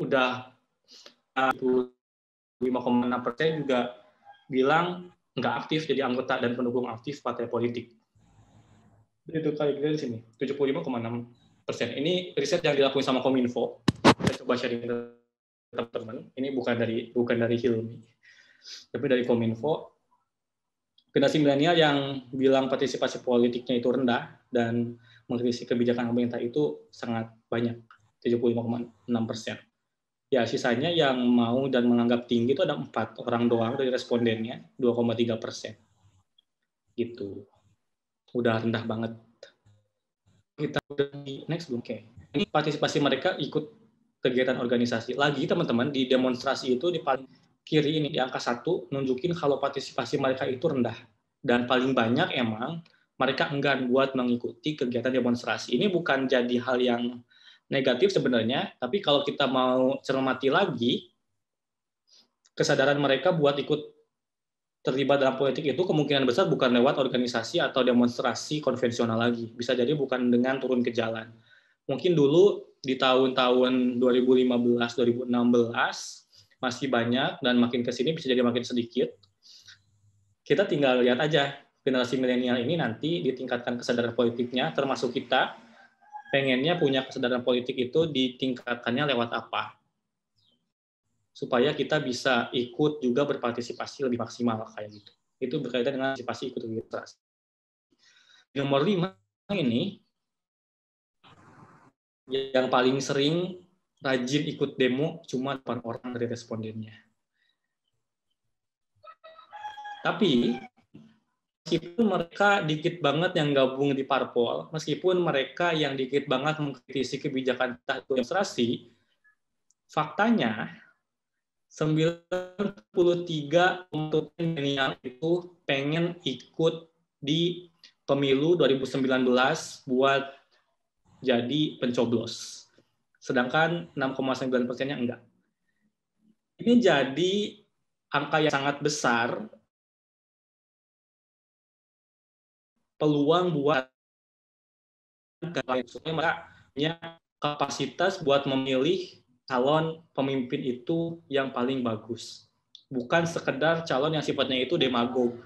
udah 5,6% juga bilang nggak aktif jadi anggota dan pendukung aktif partai politik. Itu kali di sini 75,6%. Ini riset yang dilakukan sama Kominfo. Saya coba sharing ke teman-teman. Ini bukan dari Hilmi, tapi dari Kominfo. Generasi milenial yang bilang partisipasi politiknya itu rendah dan mengkritisi kebijakan pemerintah itu sangat banyak, 75,6%. Ya, sisanya yang mau dan menganggap tinggi itu ada 4 orang doang dari respondennya, 2,3%. Gitu. Udah rendah banget. Kita udah di next belum? Oke. Ini partisipasi mereka ikut kegiatan organisasi. Lagi teman-teman, di demonstrasi itu di paling kiri ini, di angka 1, nunjukin kalau partisipasi mereka itu rendah. Dan paling banyak emang mereka enggan buat mengikuti kegiatan demonstrasi. Ini bukan jadi hal yang negatif sebenarnya, tapi kalau kita mau cermati lagi, kesadaran mereka buat ikut terlibat dalam politik itu kemungkinan besar bukan lewat organisasi atau demonstrasi konvensional lagi. Bisa jadi bukan dengan turun ke jalan. Mungkin dulu di tahun-tahun 2015-2016 masih banyak, dan makin ke sini bisa jadi makin sedikit. Kita tinggal lihat aja, generasi milenial ini nanti ditingkatkan kesadaran politiknya, termasuk kita, pengennya punya kesadaran politik itu ditingkatkannya lewat apa? Supaya kita bisa ikut juga berpartisipasi lebih maksimal kayak gitu. Itu berkaitan dengan partisipasi ikut demokrasi. Nomor 5 ini, yang paling sering rajin ikut demo cuma 8 orang dari respondennya. Tapi meskipun mereka dikit banget yang gabung di parpol, meskipun mereka yang dikit banget mengkritisi kebijakan demonstrasi, faktanya 93 untuk milenial itu pengen ikut di pemilu 2019 buat jadi pencoblos. Sedangkan 6,9%-nya enggak. Ini jadi angka yang sangat besar peluang buat supaya mereka punya kapasitas buat memilih calon pemimpin itu yang paling bagus. Bukan sekedar calon yang sifatnya itu demagog.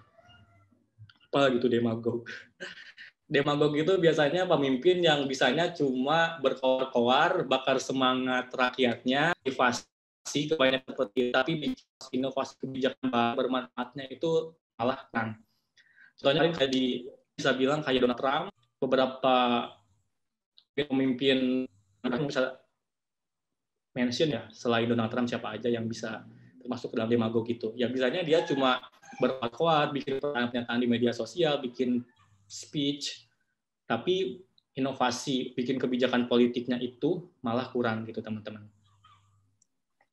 Apa gitu demagog? Demagog itu biasanya pemimpin yang bisanya cuma berkoar-koar, bakar semangat rakyatnya, motivasi kebanyakan seperti, tapi inovasi kebijakan bermanfaatnya itu malah kan. Contohnya kayak bisa bilang kayak Donald Trump, beberapa pemimpin bisa mention ya, selain Donald Trump siapa aja yang bisa termasuk dalam demagog itu. Ya bisanya dia cuma berkoar, bikin pernyataan di media sosial, bikin speech, tapi inovasi, bikin kebijakan politiknya itu malah kurang gitu teman-teman.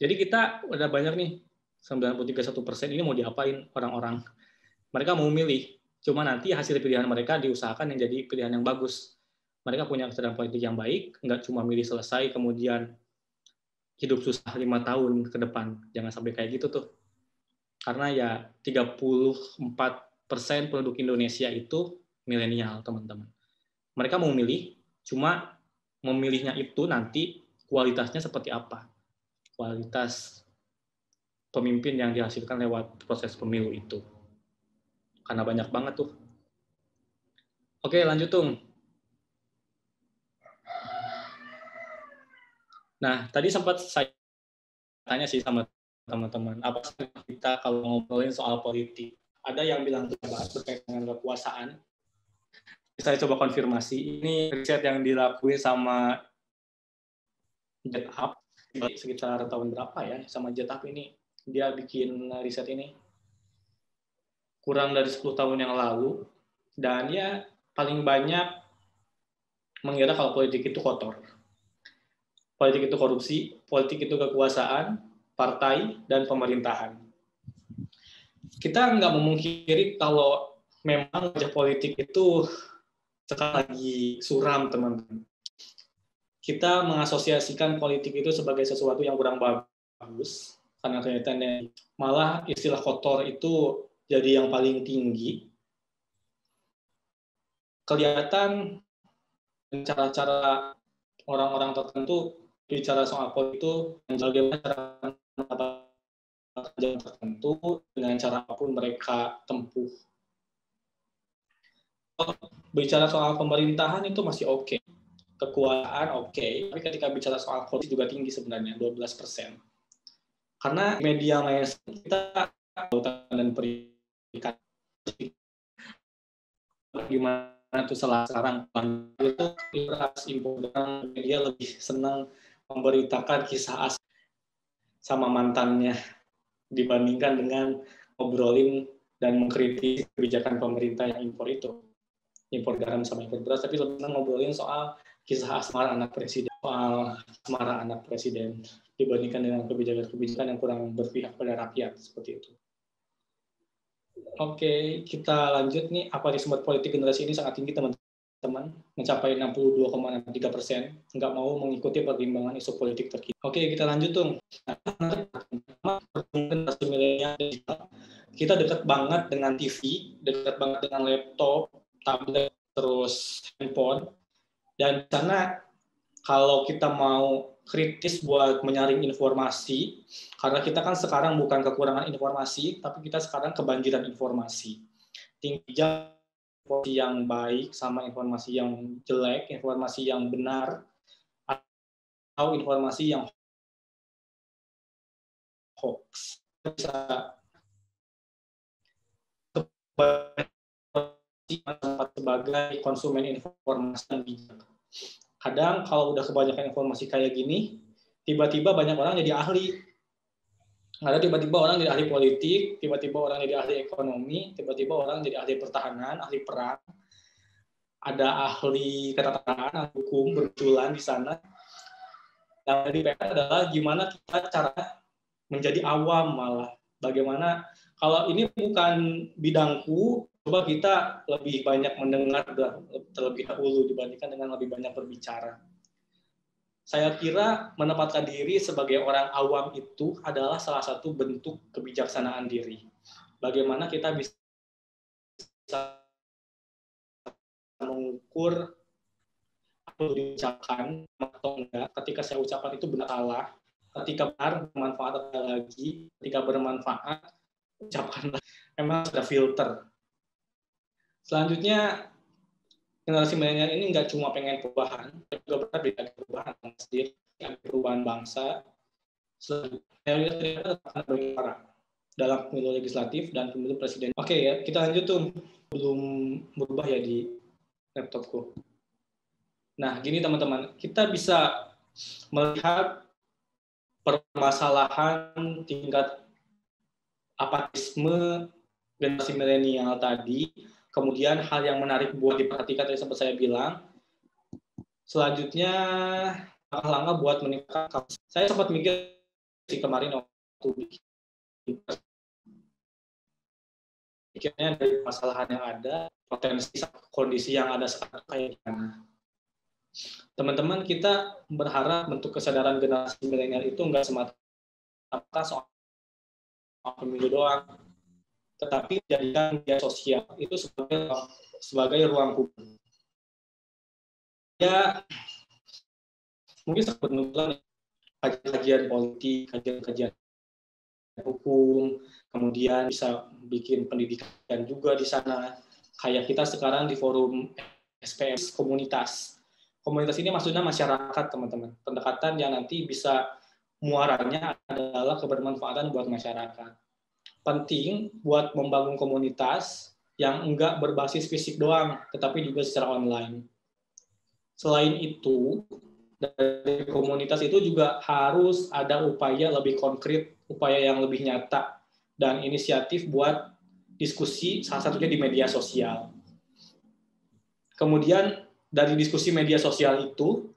Jadi kita udah banyak nih, 93,1% ini mau diapain orang-orang. Mereka mau milih, cuma nanti hasil pilihan mereka diusahakan yang jadi pilihan yang bagus. Mereka punya kesadaran politik yang baik, nggak cuma milih selesai, kemudian hidup susah 5 tahun ke depan. Jangan sampai kayak gitu tuh. Karena ya 34% penduduk Indonesia itu milenial, teman-teman. Mereka mau milih, cuma memilihnya itu nanti kualitasnya seperti apa. Kualitas pemimpin yang dihasilkan lewat proses pemilu itu. Karena banyak banget tuh. Oke, lanjut Tung. Nah, tadi sempat saya tanya sih sama teman-teman, apa kita kalau ngobrolin soal politik? Ada yang bilang berkaitan dengan kekuasaan. Saya coba konfirmasi, ini riset yang dilakuin sama JetUp, sekitar tahun berapa ya, sama JetUp ini, dia bikin riset ini kurang dari 10 tahun yang lalu, dan ya paling banyak mengira kalau politik itu kotor. Politik itu korupsi, politik itu kekuasaan, partai, dan pemerintahan. kita nggak memungkiri kalau memang wajah politik itu sekarang lagi suram, teman-teman. Kita mengasosiasikan politik itu sebagai sesuatu yang kurang bagus, karena kelihatannya malah istilah kotor itu jadi yang paling tinggi. Kelihatan cara-cara orang-orang tertentu bicara soal politik itu bagaimana cara kerja tertentu dengan cara apapun mereka tempuh. Bicara soal pemerintahan itu masih oke. Kekuasaan oke, tapi ketika bicara soal politik juga tinggi sebenarnya, 12%. Karena media mainstream kita dan perikat gimana tuh sekarang itu media lebih senang memberitakan kisah asli sama mantannya dibandingkan dengan ngobrolin dan mengkritik kebijakan pemerintah yang impor garam sama impor beras, tapi lebih senang ngobrolin soal kisah asmara anak presiden dibandingkan dengan kebijakan-kebijakan yang kurang berpihak pada rakyat seperti itu. Oke, kita lanjut nih. Apatisme politik generasi ini sangat tinggi, teman-teman, mencapai 62,3%, nggak mau mengikuti pertimbangan isu politik terkini. Oke, kita lanjut tuh. Generasi milenial, kita dekat banget dengan TV, dekat banget dengan laptop, tablet, terus handphone. Dan di sana kalau kita mau kritis buat menyaring informasi, karena kita kan sekarang bukan kekurangan informasi, tapi kita sekarang kebanjiran informasi. Tinggi informasi yang baik sama informasi yang jelek, informasi yang benar, atau informasi yang hoax. Bisa sebagai konsumen informasi yang bijak. Kadang kalau udah kebanyakan informasi kayak gini, tiba-tiba banyak orang jadi ahli. Ada tiba-tiba orang jadi ahli politik, tiba-tiba orang jadi ahli ekonomi, tiba-tiba orang jadi ahli pertahanan, ahli perang. Ada ahli ketatanegaraan, ahli hukum bermunculan di sana. Yang jadi PR adalah gimana kita cara menjadi awam malah. Bagaimana kalau ini bukan bidangku, coba kita lebih banyak mendengar terlebih dahulu dibandingkan dengan lebih banyak berbicara. Saya kira menempatkan diri sebagai orang awam itu adalah salah satu bentuk kebijaksanaan diri. Bagaimana kita bisa mengukur apa yang diucapkan atau enggak, ketika saya ucapkan itu benar salah, ketika benar bermanfaat atau lagi, ketika bermanfaat ucapkan memang ada filter. Selanjutnya, generasi milenial ini nggak cuma pengen perubahan, tapi juga benar perubahan sendiri, perubahan bangsa. Selanjutnya akan berbicara dalam pemilu legislatif dan pemilu presiden. Oke ya, kita lanjut tuh, belum berubah ya di laptopku. Nah, gini teman-teman, kita bisa melihat permasalahan tingkat apatisme generasi milenial tadi. Kemudian hal yang menarik buat diperhatikan tadi sempat saya bilang. Selanjutnya langkah-langkah buat meningkatkan kapasitas. Saya sempat mikir sih kemarin waktu pikirnya dari permasalahan yang ada, potensi kondisi yang ada sekarang kayak gimana. Teman-teman, kita berharap bentuk kesadaran generasi milenial itu enggak semata-mata soal pemilu doang, tetapi jadikan media sosial itu sebagai ruang publik. Ya, mungkin sebenarnya kajian politik, kajian hukum, kemudian bisa bikin pendidikan juga di sana. Kayak kita sekarang di forum SPS komunitas. Komunitas ini maksudnya masyarakat, teman-teman. Pendekatan yang nanti bisa muaranya adalah kebermanfaatan buat masyarakat. Penting buat membangun komunitas yang enggak berbasis fisik doang, tetapi juga secara online. Selain itu, dari komunitas itu juga harus ada upaya lebih konkret, upaya yang lebih nyata, dan inisiatif buat diskusi, salah satunya di media sosial. Kemudian, dari diskusi media sosial itu,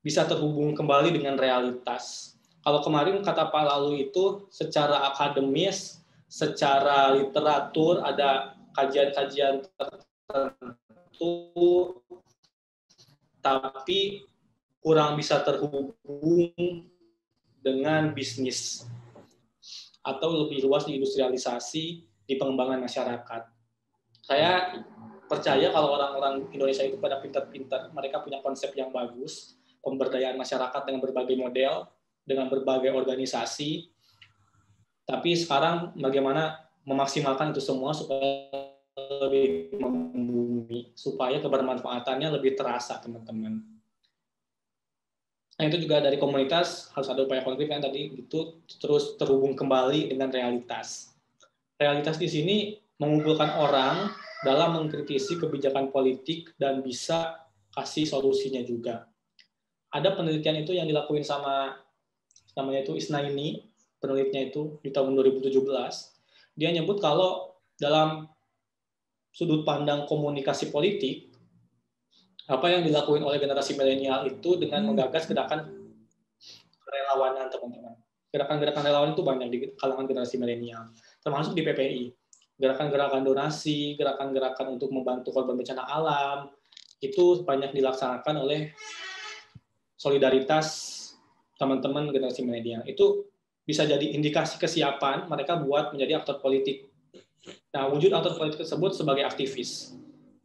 bisa terhubung kembali dengan realitas. Kalau kemarin kata Pak Lalu itu, secara akademis, secara literatur ada kajian-kajian tertentu, tapi kurang bisa terhubung dengan bisnis atau lebih luas di industrialisasi, di pengembangan masyarakat. Saya percaya kalau orang-orang Indonesia itu pada pintar-pintar, mereka punya konsep yang bagus, pemberdayaan masyarakat dengan berbagai model, dengan berbagai organisasi. Tapi sekarang bagaimana memaksimalkan itu semua supaya lebih membumi, supaya kebermanfaatannya lebih terasa, teman-teman. Nah, itu juga dari komunitas harus ada upaya konkret kan tadi itu terus terhubung kembali dengan realitas. Realitas di sini mengumpulkan orang dalam mengkritisi kebijakan politik dan bisa kasih solusinya juga. Ada penelitian itu yang dilakuin sama namanya itu Isnaini, penelitnya itu di tahun 2017. Dia nyebut kalau dalam sudut pandang komunikasi politik, apa yang dilakuin oleh generasi milenial itu dengan menggagas gerakan relawanan, teman-teman. Gerakan-gerakan relawan itu banyak di kalangan generasi milenial, termasuk di PPI. Gerakan-gerakan donasi, gerakan-gerakan untuk membantu korban bencana alam, itu banyak dilaksanakan oleh solidaritas teman-teman generasi milenial. Itu bisa jadi indikasi kesiapan mereka buat menjadi aktor politik. Nah, wujud aktor politik tersebut sebagai aktivis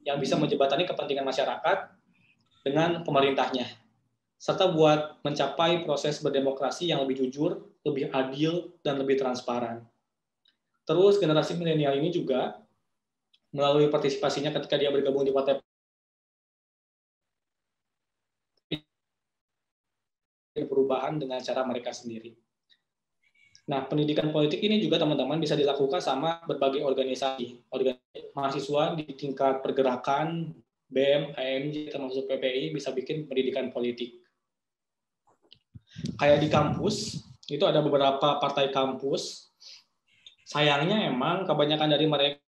yang bisa menjembatani kepentingan masyarakat dengan pemerintahnya, serta buat mencapai proses berdemokrasi yang lebih jujur, lebih adil, dan lebih transparan. Terus generasi milenial ini juga melalui partisipasinya ketika dia bergabung di partai perubahan dengan cara mereka sendiri. Nah, pendidikan politik ini juga teman-teman bisa dilakukan sama berbagai organisasi mahasiswa di tingkat pergerakan, BEM, AMJ, termasuk PPI bisa bikin pendidikan politik. Kayak di kampus, itu ada beberapa partai kampus. Sayangnya emang kebanyakan dari mereka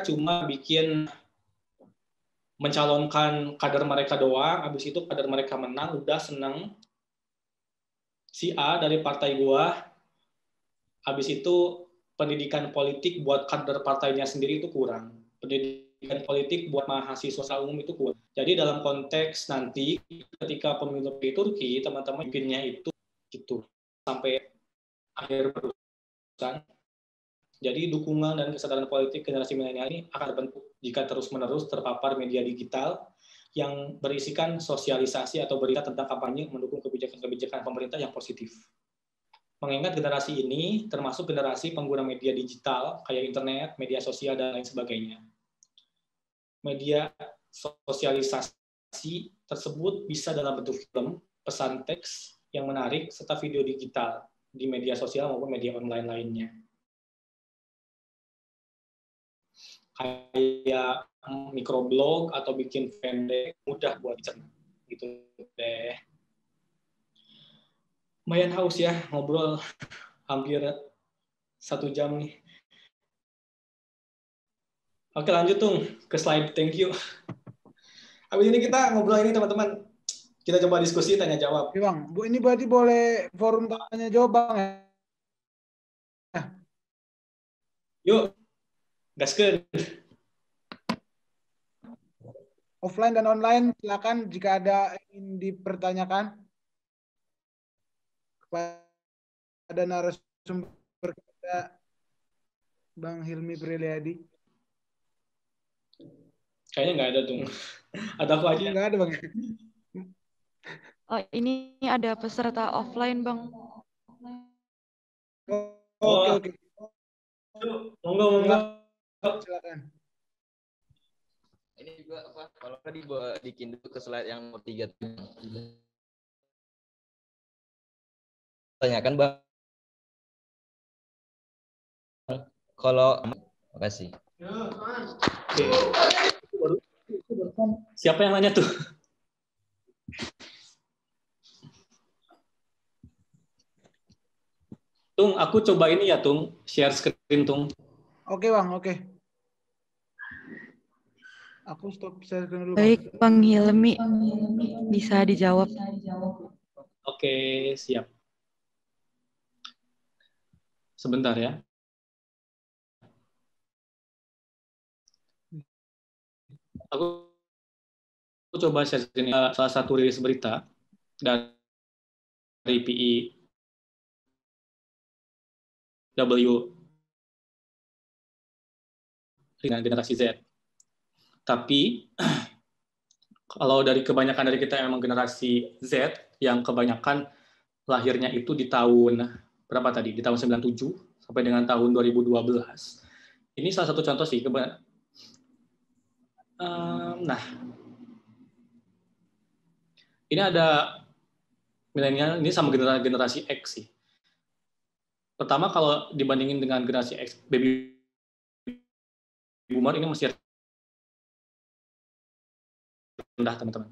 cuma bikin mencalonkan kader mereka doang, habis itu kader mereka menang, udah seneng. Si A dari partai gua, habis itu pendidikan politik buat kader partainya sendiri itu kurang. Pendidikan politik buat mahasiswa umum itu kurang. Jadi dalam konteks nanti ketika pemilu di Turki, teman-teman bikinnya itu gitu sampai akhir perusahaan. Jadi dukungan dan kesadaran politik generasi milenial ini akan terbentuk jika terus-menerus terpapar media digital yang berisikan sosialisasi atau berita tentang kampanye mendukung kebijakan-kebijakan pemerintah yang positif. Mengingat generasi ini termasuk generasi pengguna media digital kayak internet, media sosial, dan lain sebagainya. Media sosialisasi tersebut bisa dalam bentuk film, pesan teks yang menarik, serta video digital di media sosial maupun media online lainnya. Kayak microblog atau bikin pendek, mudah buat dicerna gitu deh. Lumayan haus ya ngobrol hampir 1 jam nih. Oke, lanjut tuh ke slide thank you. Habis ini kita ngobrol ini teman-teman, kita coba diskusi tanya jawab. Oke, Bang. Bu, ini berarti boleh forum tanya jawab, Bang ya? Yuk, gaskeun. Offline dan online, silakan jika ada yang dipertanyakan kepada narasumber kita, Bang Hilmi Priliadi. Kayaknya nggak ada tuh. Ada aku aja. Nggak ada, Bang. Oh, ini ada peserta offline, Bang. Oke. Monggo. Silakan. Ini juga apa? Kalau tadi bikin dulu ke slide yang nomor 3. Tanyakan, Bang. Kalau makasih. Oke. Siapa yang nanya tuh? Tung, aku coba ini ya, Tung. Share screen, Tung. Oke, Bang. Oke. Aku stop share screen dulu. Baik, Bang Hilmi. Bisa dijawab. Oke, siap. Sebentar ya. Aku coba share ini salah satu rilis berita dari PEW dengan generasi Z. Tapi kalau dari kebanyakan dari kita yang memang generasi Z, yang kebanyakan lahirnya itu di tahun berapa tadi? Di tahun 97 sampai dengan tahun 2012. Ini salah satu contoh sih. Nah, ini ada milenial, ini sama generasi X sih. Pertama, kalau dibandingin dengan generasi X, baby boomer ini masih rendah, teman-teman.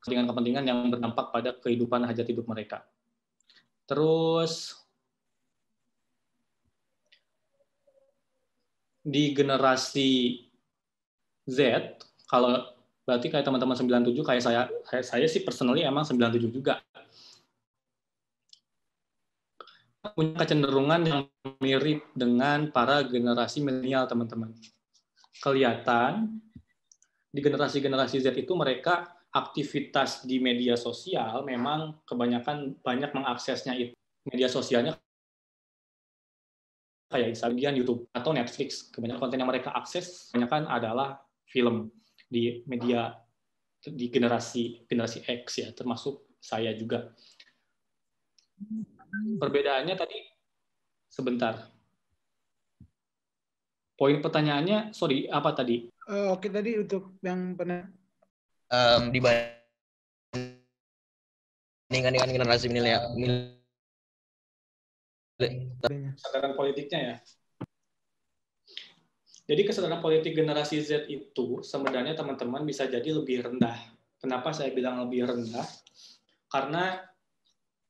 Kepentingan-kepentingan yang berdampak pada kehidupan hajat hidup mereka. Terus, di generasi Z, kalau berarti kayak teman-teman 97, kayak saya sih personally emang 97 juga. Punya kecenderungan yang mirip dengan para generasi milenial, teman-teman. Kelihatan di generasi-generasi Z itu mereka aktivitas di media sosial memang kebanyakan banyak mengaksesnya itu. Media sosialnya kayak Instagram, YouTube, atau Netflix. Kebanyakan konten yang mereka akses kebanyakan adalah film di media di generasi X ya, termasuk saya juga. Perbedaannya tadi sebentar. Poin pertanyaannya, sorry, apa tadi? Oke, tadi untuk yang pernah dibandingkan dengan generasi milenial. Kesadaran politiknya ya. Jadi kesadaran politik generasi Z itu sebenarnya teman-teman bisa jadi lebih rendah. Kenapa saya bilang lebih rendah? Karena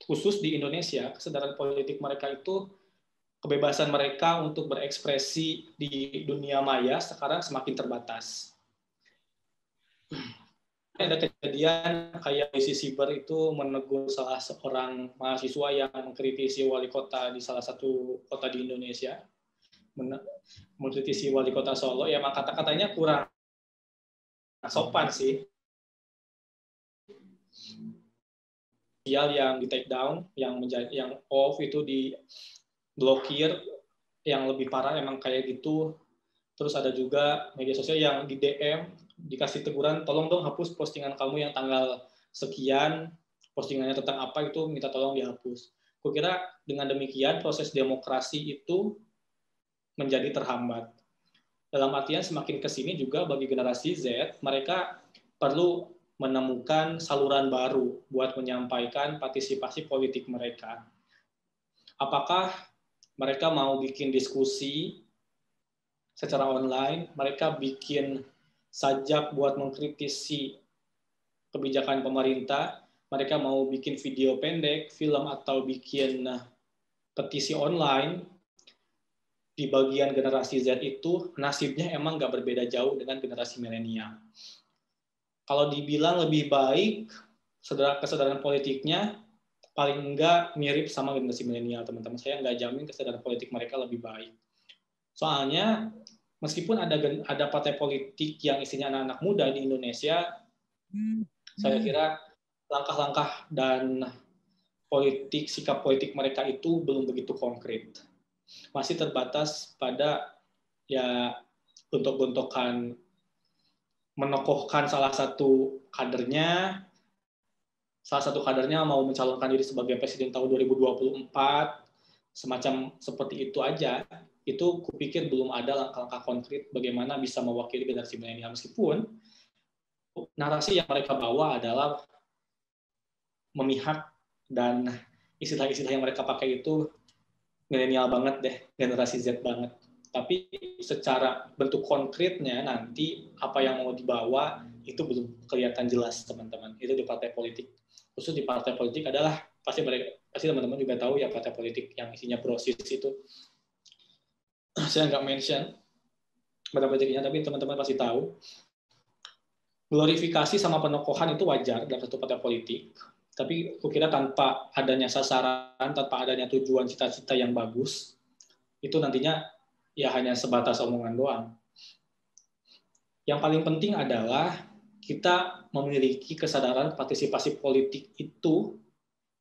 khusus di Indonesia, kesadaran politik mereka itu, kebebasan mereka untuk berekspresi di dunia maya sekarang semakin terbatas. Ada kejadian kayak Isi Siber itu menegur salah seorang mahasiswa yang mengkritisi wali kota di salah satu kota di Indonesia, mengkritisi wali kota Solo, ya maka kata-katanya kurang sopan sih. Yang di take down, yang off itu di blokir, yang lebih parah emang kayak gitu. Terus ada juga media sosial yang di DM dikasih teguran, tolong dong hapus postingan kamu yang tanggal sekian, postingannya tentang apa itu minta tolong dihapus. Kukira dengan demikian proses demokrasi itu menjadi terhambat. Dalam artian semakin kesini juga bagi generasi Z, mereka perlu menemukan saluran baru buat menyampaikan partisipasi politik mereka. Apakah mereka mau bikin diskusi secara online, mereka bikin sajak buat mengkritisi kebijakan pemerintah, mereka mau bikin video pendek, film, atau bikin petisi online. Di bagian generasi Z itu nasibnya emang nggak berbeda jauh dengan generasi milenial. Kalau dibilang lebih baik kesadaran politiknya, paling enggak mirip sama generasi milenial, teman-teman. Saya nggak jamin kesadaran politik mereka lebih baik. Soalnya meskipun ada partai politik yang isinya anak-anak muda di Indonesia, saya kira langkah-langkah dan sikap politik mereka itu belum begitu konkret. Masih terbatas pada ya bentuk-bentukan menokohkan salah satu kadernya mau mencalonkan diri sebagai presiden tahun 2024, semacam seperti itu aja. Itu kupikir belum ada langkah-langkah konkret bagaimana bisa mewakili generasi milenial, meskipun narasi yang mereka bawa adalah memihak dan istilah-istilah yang mereka pakai itu milenial banget deh, generasi Z banget. Tapi secara bentuk konkretnya nanti apa yang mau dibawa itu belum kelihatan jelas, teman-teman. Itu di partai politik. Khusus di partai politik adalah pasti teman-teman juga tahu ya, partai politik yang isinya brosis itu. Saya nggak mention partai politiknya, tapi teman-teman pasti tahu. Glorifikasi sama penokohan itu wajar dalam satu partai politik. Tapi kukira tanpa adanya sasaran, tanpa adanya tujuan cita-cita yang bagus, itu nantinya ya hanya sebatas omongan doang. Yang paling penting adalah kita memiliki kesadaran partisipasi politik itu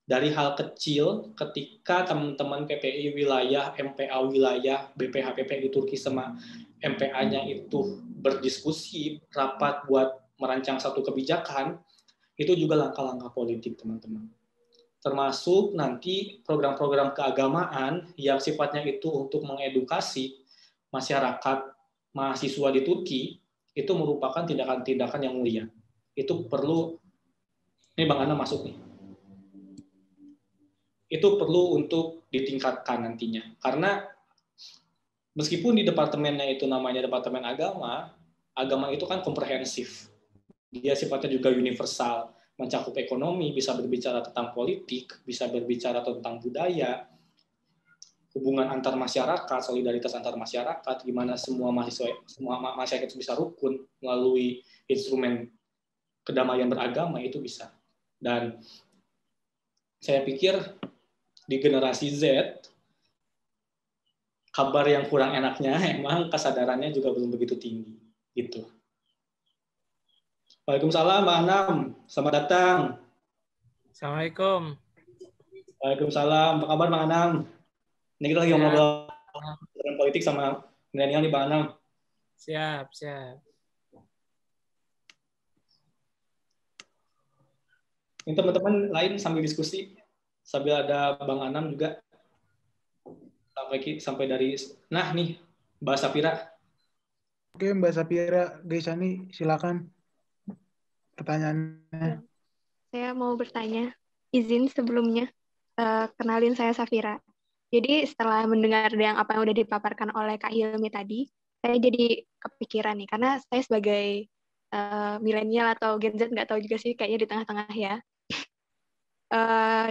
dari hal kecil ketika teman-teman PPI wilayah, MPA wilayah, BPH PPI Turki sama MPA-nya itu berdiskusi, rapat buat merancang satu kebijakan, itu juga langkah-langkah politik, teman-teman. Termasuk nanti program-program keagamaan yang sifatnya itu untuk mengedukasi masyarakat, mahasiswa di Turki, itu merupakan tindakan-tindakan yang mulia. Itu perlu, ini Bang Ana masuk nih, itu perlu untuk ditingkatkan nantinya. Karena meskipun di departemennya itu namanya Departemen Agama, agama itu kan komprehensif. Dia sifatnya juga universal, mencakup ekonomi, bisa berbicara tentang politik, bisa berbicara tentang budaya, hubungan antar masyarakat, solidaritas antar masyarakat, gimana semua masyarakat bisa rukun melalui instrumen kedamaian beragama, itu bisa. Dan saya pikir di generasi Z, kabar yang kurang enaknya emang kesadarannya juga belum begitu tinggi. Gitu. Waalaikumsalam, Mbak Anam. Selamat datang. Assalamualaikum. Waalaikumsalam. Apa kabar, Mbak Anam? Ini kita lagi ngobrol tentang politik sama milenial nih, Mbak Anam. Siap, siap. Ini teman-teman lain sambil diskusi, sambil ada Bang Anam juga. Sampai dari, nah nih, Mbak Safira. Oke, Mbak Safira, Gaisani, silakan pertanyaannya. Saya mau bertanya, izin sebelumnya, kenalin saya Safira. Jadi setelah mendengar apa yang udah dipaparkan oleh Kak Hilmi tadi, saya jadi kepikiran nih, karena saya sebagai milenial atau Gen Z, nggak tahu juga sih, kayaknya di tengah-tengah ya,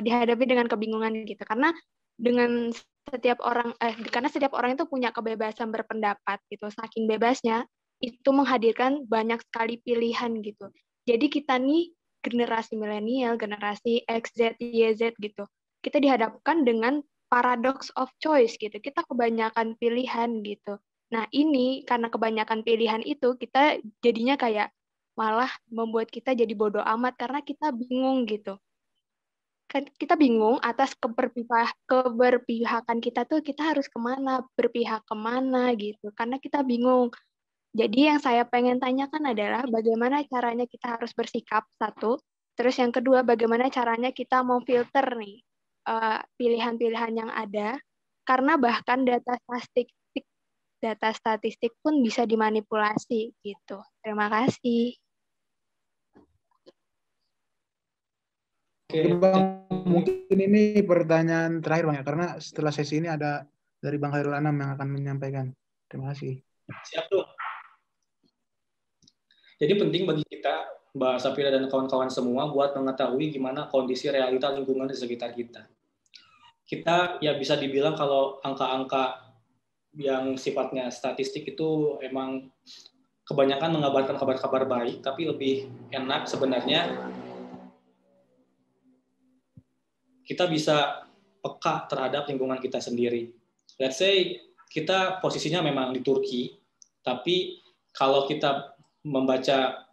dihadapi dengan kebingungan gitu, karena dengan karena setiap orang itu punya kebebasan berpendapat gitu, saking bebasnya itu menghadirkan banyak sekali pilihan gitu. Jadi kita nih generasi milenial, generasi X, Z, Y, Z gitu, kita dihadapkan dengan paradox of choice gitu. Kita kebanyakan pilihan gitu. Nah ini karena kebanyakan pilihan itu kita jadinya kayak malah membuat kita jadi bodoh amat karena kita bingung gitu. Kita bingung atas keberpihakan kita tuh, kita harus kemana, berpihak kemana gitu, karena kita bingung. Jadi yang saya pengen tanyakan adalah bagaimana caranya kita harus bersikap, satu, terus yang kedua bagaimana caranya kita mau filter nih pilihan-pilihan yang ada, karena bahkan data statistik pun bisa dimanipulasi gitu. Terima kasih. Oke, Bang, mungkin ini pertanyaan terakhir, Bang, ya, karena setelah sesi ini ada dari Bang Khairul Anam yang akan menyampaikan. Terima kasih. Siap tuh. Jadi penting bagi kita, Mbak Safira dan kawan-kawan semua, buat mengetahui gimana kondisi realita lingkungan di sekitar kita. Kita ya bisa dibilang kalau angka-angka yang sifatnya statistik itu emang kebanyakan mengabarkan kabar-kabar baik, tapi lebih enak sebenarnya kita bisa peka terhadap lingkungan kita sendiri. Let's say kita posisinya memang di Turki, tapi kalau kita membaca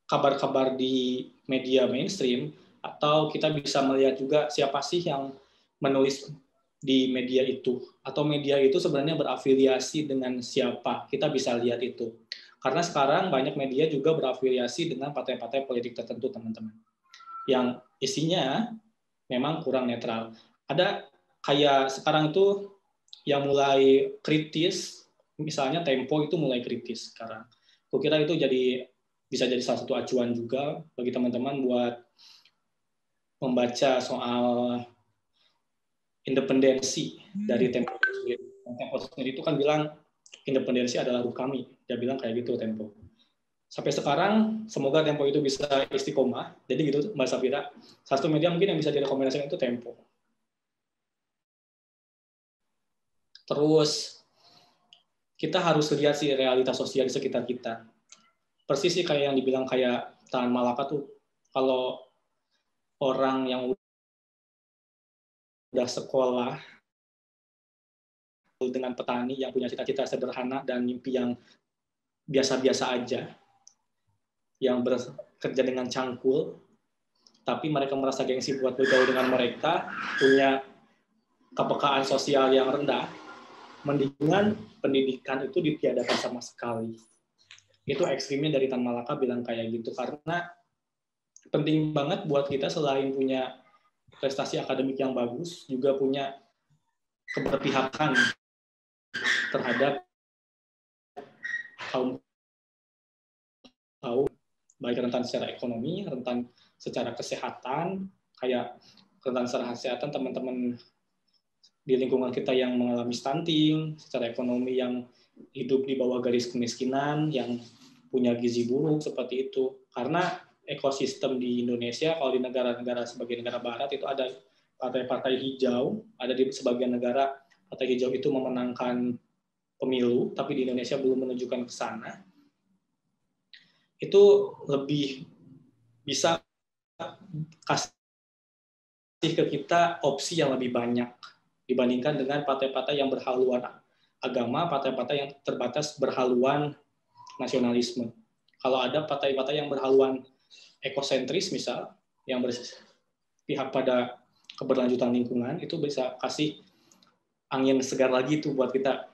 kabar-kabar di media mainstream, atau kita bisa melihat juga siapa sih yang menulis di media itu, atau media itu sebenarnya berafiliasi dengan siapa, kita bisa lihat itu. Karena sekarang banyak media juga berafiliasi dengan partai-partai politik tertentu, teman-teman, yang isinya memang kurang netral. Ada kayak sekarang itu yang mulai kritis, misalnya Tempo itu mulai kritis sekarang. Kukira itu bisa jadi salah satu acuan juga bagi teman-teman buat membaca soal independensi dari Tempo sendiri. Tempo sendiri itu kan bilang independensi adalah ruh kami. Dia bilang kayak gitu Tempo. Sampai sekarang, semoga Tempo itu bisa istiqomah. Jadi gitu, Mbak Safira. Satu media mungkin yang bisa direkomendasikan itu Tempo. Terus, kita harus lihat sih realitas sosial di sekitar kita. Persis sih kayak yang dibilang kayak Tahan Malaka tuh, kalau orang yang udah sekolah dengan petani yang punya cita-cita sederhana dan mimpi yang biasa-biasa aja, yang bekerja dengan cangkul, tapi mereka merasa gengsi buat bergaul dengan mereka, punya kepekaan sosial yang rendah, mendingan pendidikan itu ditiadakan sama sekali. Itu ekstrimnya dari Tan Malaka bilang kayak gitu, karena penting banget buat kita selain punya prestasi akademik yang bagus, juga punya keberpihakan terhadap kaum baik rentan secara ekonomi, rentan secara kesehatan, kayak rentan secara kesehatan teman-teman di lingkungan kita yang mengalami stunting, secara ekonomi yang hidup di bawah garis kemiskinan, yang punya gizi buruk seperti itu. Karena ekosistem di Indonesia, kalau di negara-negara sebagai negara barat itu ada partai-partai hijau, ada di sebagian negara partai hijau itu memenangkan pemilu, tapi di Indonesia belum menunjukkan ke sana. Itu lebih bisa kasih ke kita opsi yang lebih banyak dibandingkan dengan partai-partai yang berhaluan agama, partai-partai yang terbatas berhaluan nasionalisme. Kalau ada partai-partai yang berhaluan ekosentris misal, yang berpihak pada keberlanjutan lingkungan, itu bisa kasih angin segar lagi tuh buat kita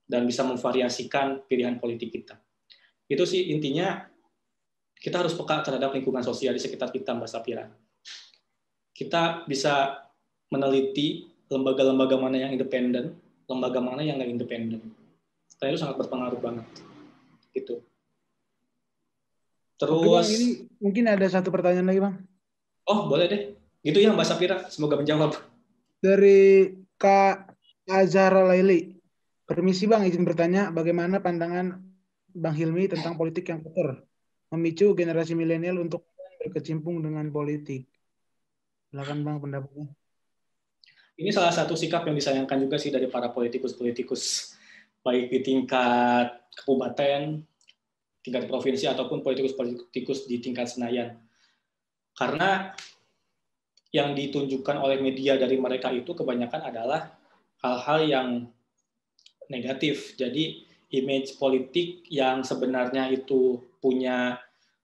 dan bisa memvariasikan pilihan politik kita. Itu sih intinya, kita harus peka terhadap lingkungan sosial di sekitar kita, Mbak Safira. Kita bisa meneliti lembaga-lembaga mana yang independen, lembaga mana yang nggak independen. Karena itu sangat berpengaruh banget. Gitu. Terus, oke, Bang, ini mungkin ada satu pertanyaan lagi, Bang. Oh, boleh deh. Gitu ya, Mbak Safira. Semoga menjawab. Dari Kak Azhara Laili. Permisi, Bang, izin bertanya, bagaimana pandangan Bang Hilmi tentang politik yang kotor, memicu generasi milenial untuk berkecimpung dengan politik? Silakan, Bang, pendapatnya. Ini salah satu sikap yang disayangkan juga sih dari para politikus-politikus, baik di tingkat kabupaten, tingkat provinsi, ataupun politikus-politikus di tingkat Senayan. Karena yang ditunjukkan oleh media dari mereka itu kebanyakan adalah hal-hal yang negatif. Jadi image politik yang sebenarnya itu punya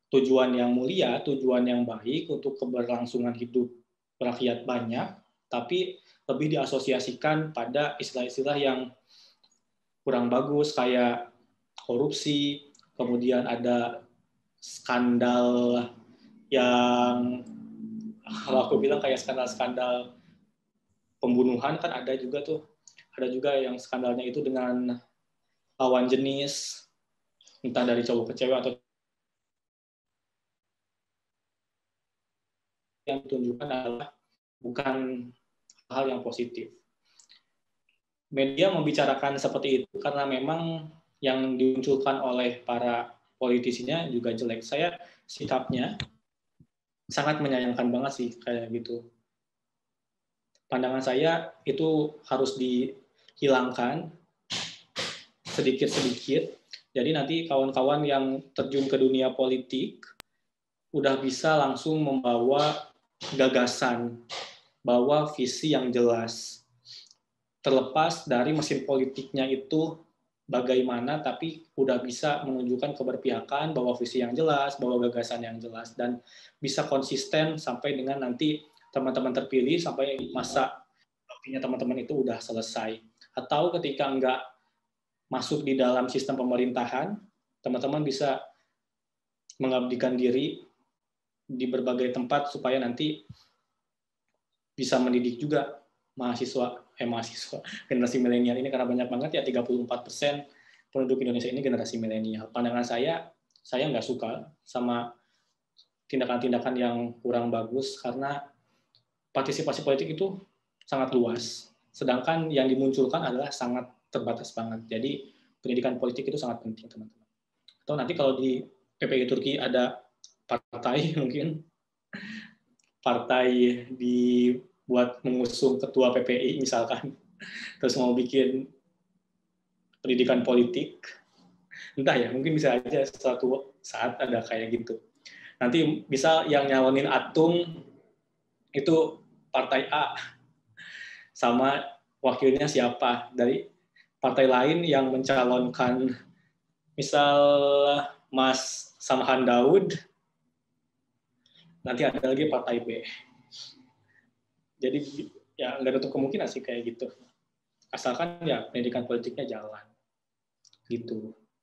tujuan yang mulia, tujuan yang baik untuk keberlangsungan hidup rakyat banyak, tapi lebih diasosiasikan pada istilah-istilah yang kurang bagus, kayak korupsi, kemudian ada skandal yang, kalau aku bilang kayak skandal-skandal pembunuhan kan ada juga tuh. Ada juga yang skandalnya itu dengan lawan jenis, entah dari cowok ke cewek atau yang ditunjukkan adalah bukan hal yang positif. Media membicarakan seperti itu karena memang yang dimunculkan oleh para politisinya juga jelek. Saya sikapnya sangat menyayangkan banget sih kayak gitu. Pandangan saya itu harus dihilangkan sedikit-sedikit. Jadi nanti kawan-kawan yang terjun ke dunia politik udah bisa langsung membawa gagasan, bawa visi yang jelas. Terlepas dari mesin politiknya itu bagaimana, tapi udah bisa menunjukkan keberpihakan, bawa visi yang jelas, bawa gagasan yang jelas, dan bisa konsisten sampai dengan nanti teman-teman terpilih, sampai masa baktinya teman-teman itu udah selesai. Atau ketika nggak masuk di dalam sistem pemerintahan, teman-teman bisa mengabdikan diri di berbagai tempat supaya nanti bisa mendidik juga mahasiswa generasi milenial ini, karena banyak banget ya 34% penduduk Indonesia ini generasi milenial. Pandangan saya nggak suka sama tindakan-tindakan yang kurang bagus karena partisipasi politik itu sangat luas, sedangkan yang dimunculkan adalah sangat terbatas banget. Jadi pendidikan politik itu sangat penting, teman-teman. Atau nanti kalau di PPI Turki ada partai, mungkin partai buat mengusung ketua PPI misalkan, terus mau bikin pendidikan politik, entah ya, mungkin bisa aja suatu saat ada kayak gitu. Nanti bisa yang nyalonin Atung itu partai A, sama wakilnya siapa dari partai lain yang mencalonkan Misal Mas Samhan Daud, nanti ada lagi partai B. Jadi ya nggak ada kemungkinan sih kayak gitu. Asalkan ya pendidikan politiknya jalan. Gitu.